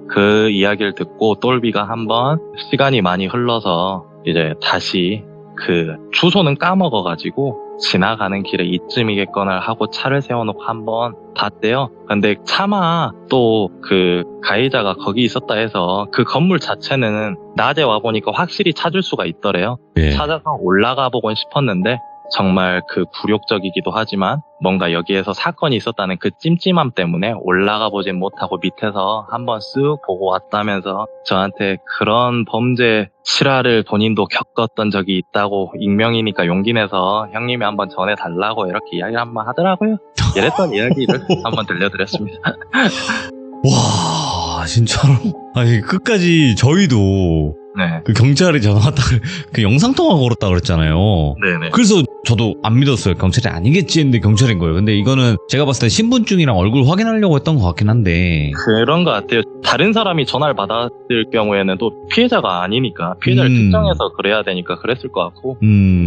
그 이야기를 듣고 똘비가 한번 시간이 많이 흘러서 이제 다시 그 주소는 까먹어가지고 지나가는 길에 이쯤이겠거나 하고 차를 세워놓고 한번 봤대요. 근데 차마 또 그 가해자가 거기 있었다 해서 그 건물 자체는 낮에 와보니까 확실히 찾을 수가 있더래요. 예. 찾아서 올라가 보곤 싶었는데 정말 그 굴욕적이기도 하지만 뭔가 여기에서 사건이 있었다는 그 찜찜함 때문에 올라가 보진 못하고 밑에서 한번 쓱 보고 왔다면서 저한테 그런 범죄 실화를 본인도 겪었던 적이 있다고 익명이니까 용기 내서 형님이 한번 전해달라고 이렇게 이야기를 한번 하더라고요. 이랬던 이야기를 한번 들려드렸습니다. 와, 진짜로. 아니, 끝까지 저희도 네. 그 경찰이 전화 왔다 그 영상통화 걸었다 그랬잖아요. 네네. 그래서 저도 안 믿었어요. 경찰이 아니겠지 했는데 경찰인 거예요. 근데 이거는 제가 봤을 때 신분증이랑 얼굴 확인하려고 했던 것 같긴 한데. 그런 것 같아요. 다른 사람이 전화를 받았을 경우에는 또 피해자가 아니니까 피해자를 특정해서 그래야 되니까 그랬을 것 같고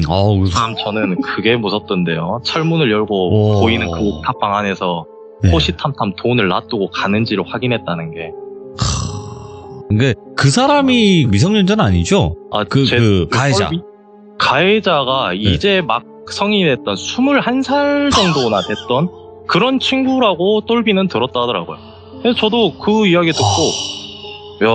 아우. 참 저는 그게 무섭던데요. 철문을 열고 오. 보이는 그 옥탑방 안에서 네. 호시탐탐 돈을 놔두고 가는지를 확인했다는 게. 그러니까 그 사람이 미성년자는 아니죠? 그 가해자. 가해자가 이제 막 성인이 됐던 21살 정도나 됐던 그런 친구라고 똘비는 들었다 하더라고요. 그래서 저도 그 이야기 듣고, 야,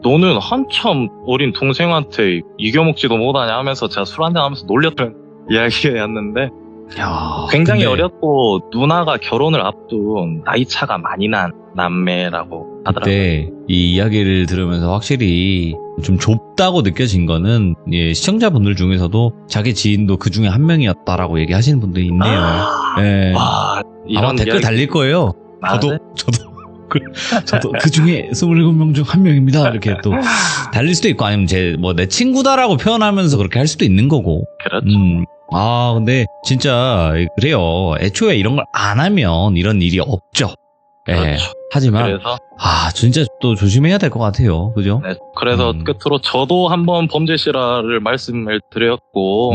너는 한참 어린 동생한테 이겨먹지도 못하냐 하면서 제가 술 한잔 하면서 놀렸던 이야기였는데, 야, 굉장히 근데 어렸고 누나가 결혼을 앞둔 나이 차가 많이 난 남매라고 하더라고요. 그때 이 이야기를 들으면서 확실히 좀 좁다고 느껴진 거는 시청자분들 중에서도 자기 지인도 그 중에 한 명이었다라고 얘기하시는 분들이 있네요. 네. 와, 아마 이런 댓글 이야기 달릴 거예요. 맞아요? 저도 그 중에 27명 중 한 명입니다. 이렇게 또 달릴 수도 있고 아니면 내 친구다라고 표현하면서 그렇게 할 수도 있는 거고. 그렇죠. 근데 진짜 그래요. 애초에 이런 걸 안 하면 이런 일이 없죠. 예. 그렇죠. 하지만 그래서 진짜 또 조심해야 될 것 같아요. 그죠? 네, 그래서 끝으로 저도 한번 범죄 실화를 말씀을 드렸고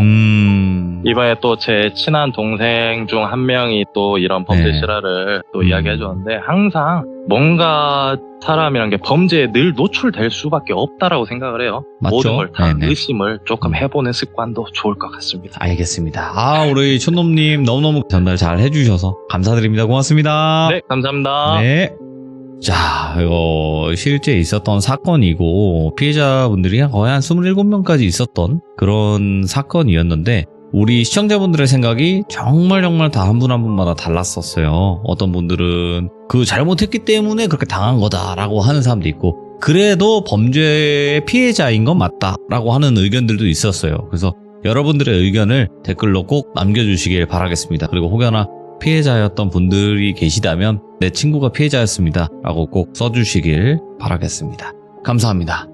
이번에 또 제 친한 동생 중 한 명이 또 이런 범죄 네. 실화를 또 이야기해 줬는데 항상 뭔가 사람이란 게 범죄에 늘 노출될 수밖에 없다라고 생각을 해요. 맞죠? 모든 걸 다 네네. 의심을 조금 해보는 습관도 좋을 것 같습니다. 알겠습니다. 우리 촌놈님 너무너무 전달 잘 해주셔서 감사드립니다. 고맙습니다. 네, 감사합니다. 네. 자, 이거 실제 있었던 사건이고 피해자분들이 거의 한 27명까지 있었던 그런 사건이었는데 우리 시청자분들의 생각이 정말 다 한 분 한 분마다 달랐었어요. 어떤 분들은 그 잘못했기 때문에 그렇게 당한 거다라고 하는 사람도 있고 그래도 범죄의 피해자인 건 맞다라고 하는 의견들도 있었어요. 그래서 여러분들의 의견을 댓글로 꼭 남겨주시길 바라겠습니다. 그리고 혹여나 피해자였던 분들이 계시다면 내 친구가 피해자였습니다 라고 꼭 써주시길 바라겠습니다. 감사합니다.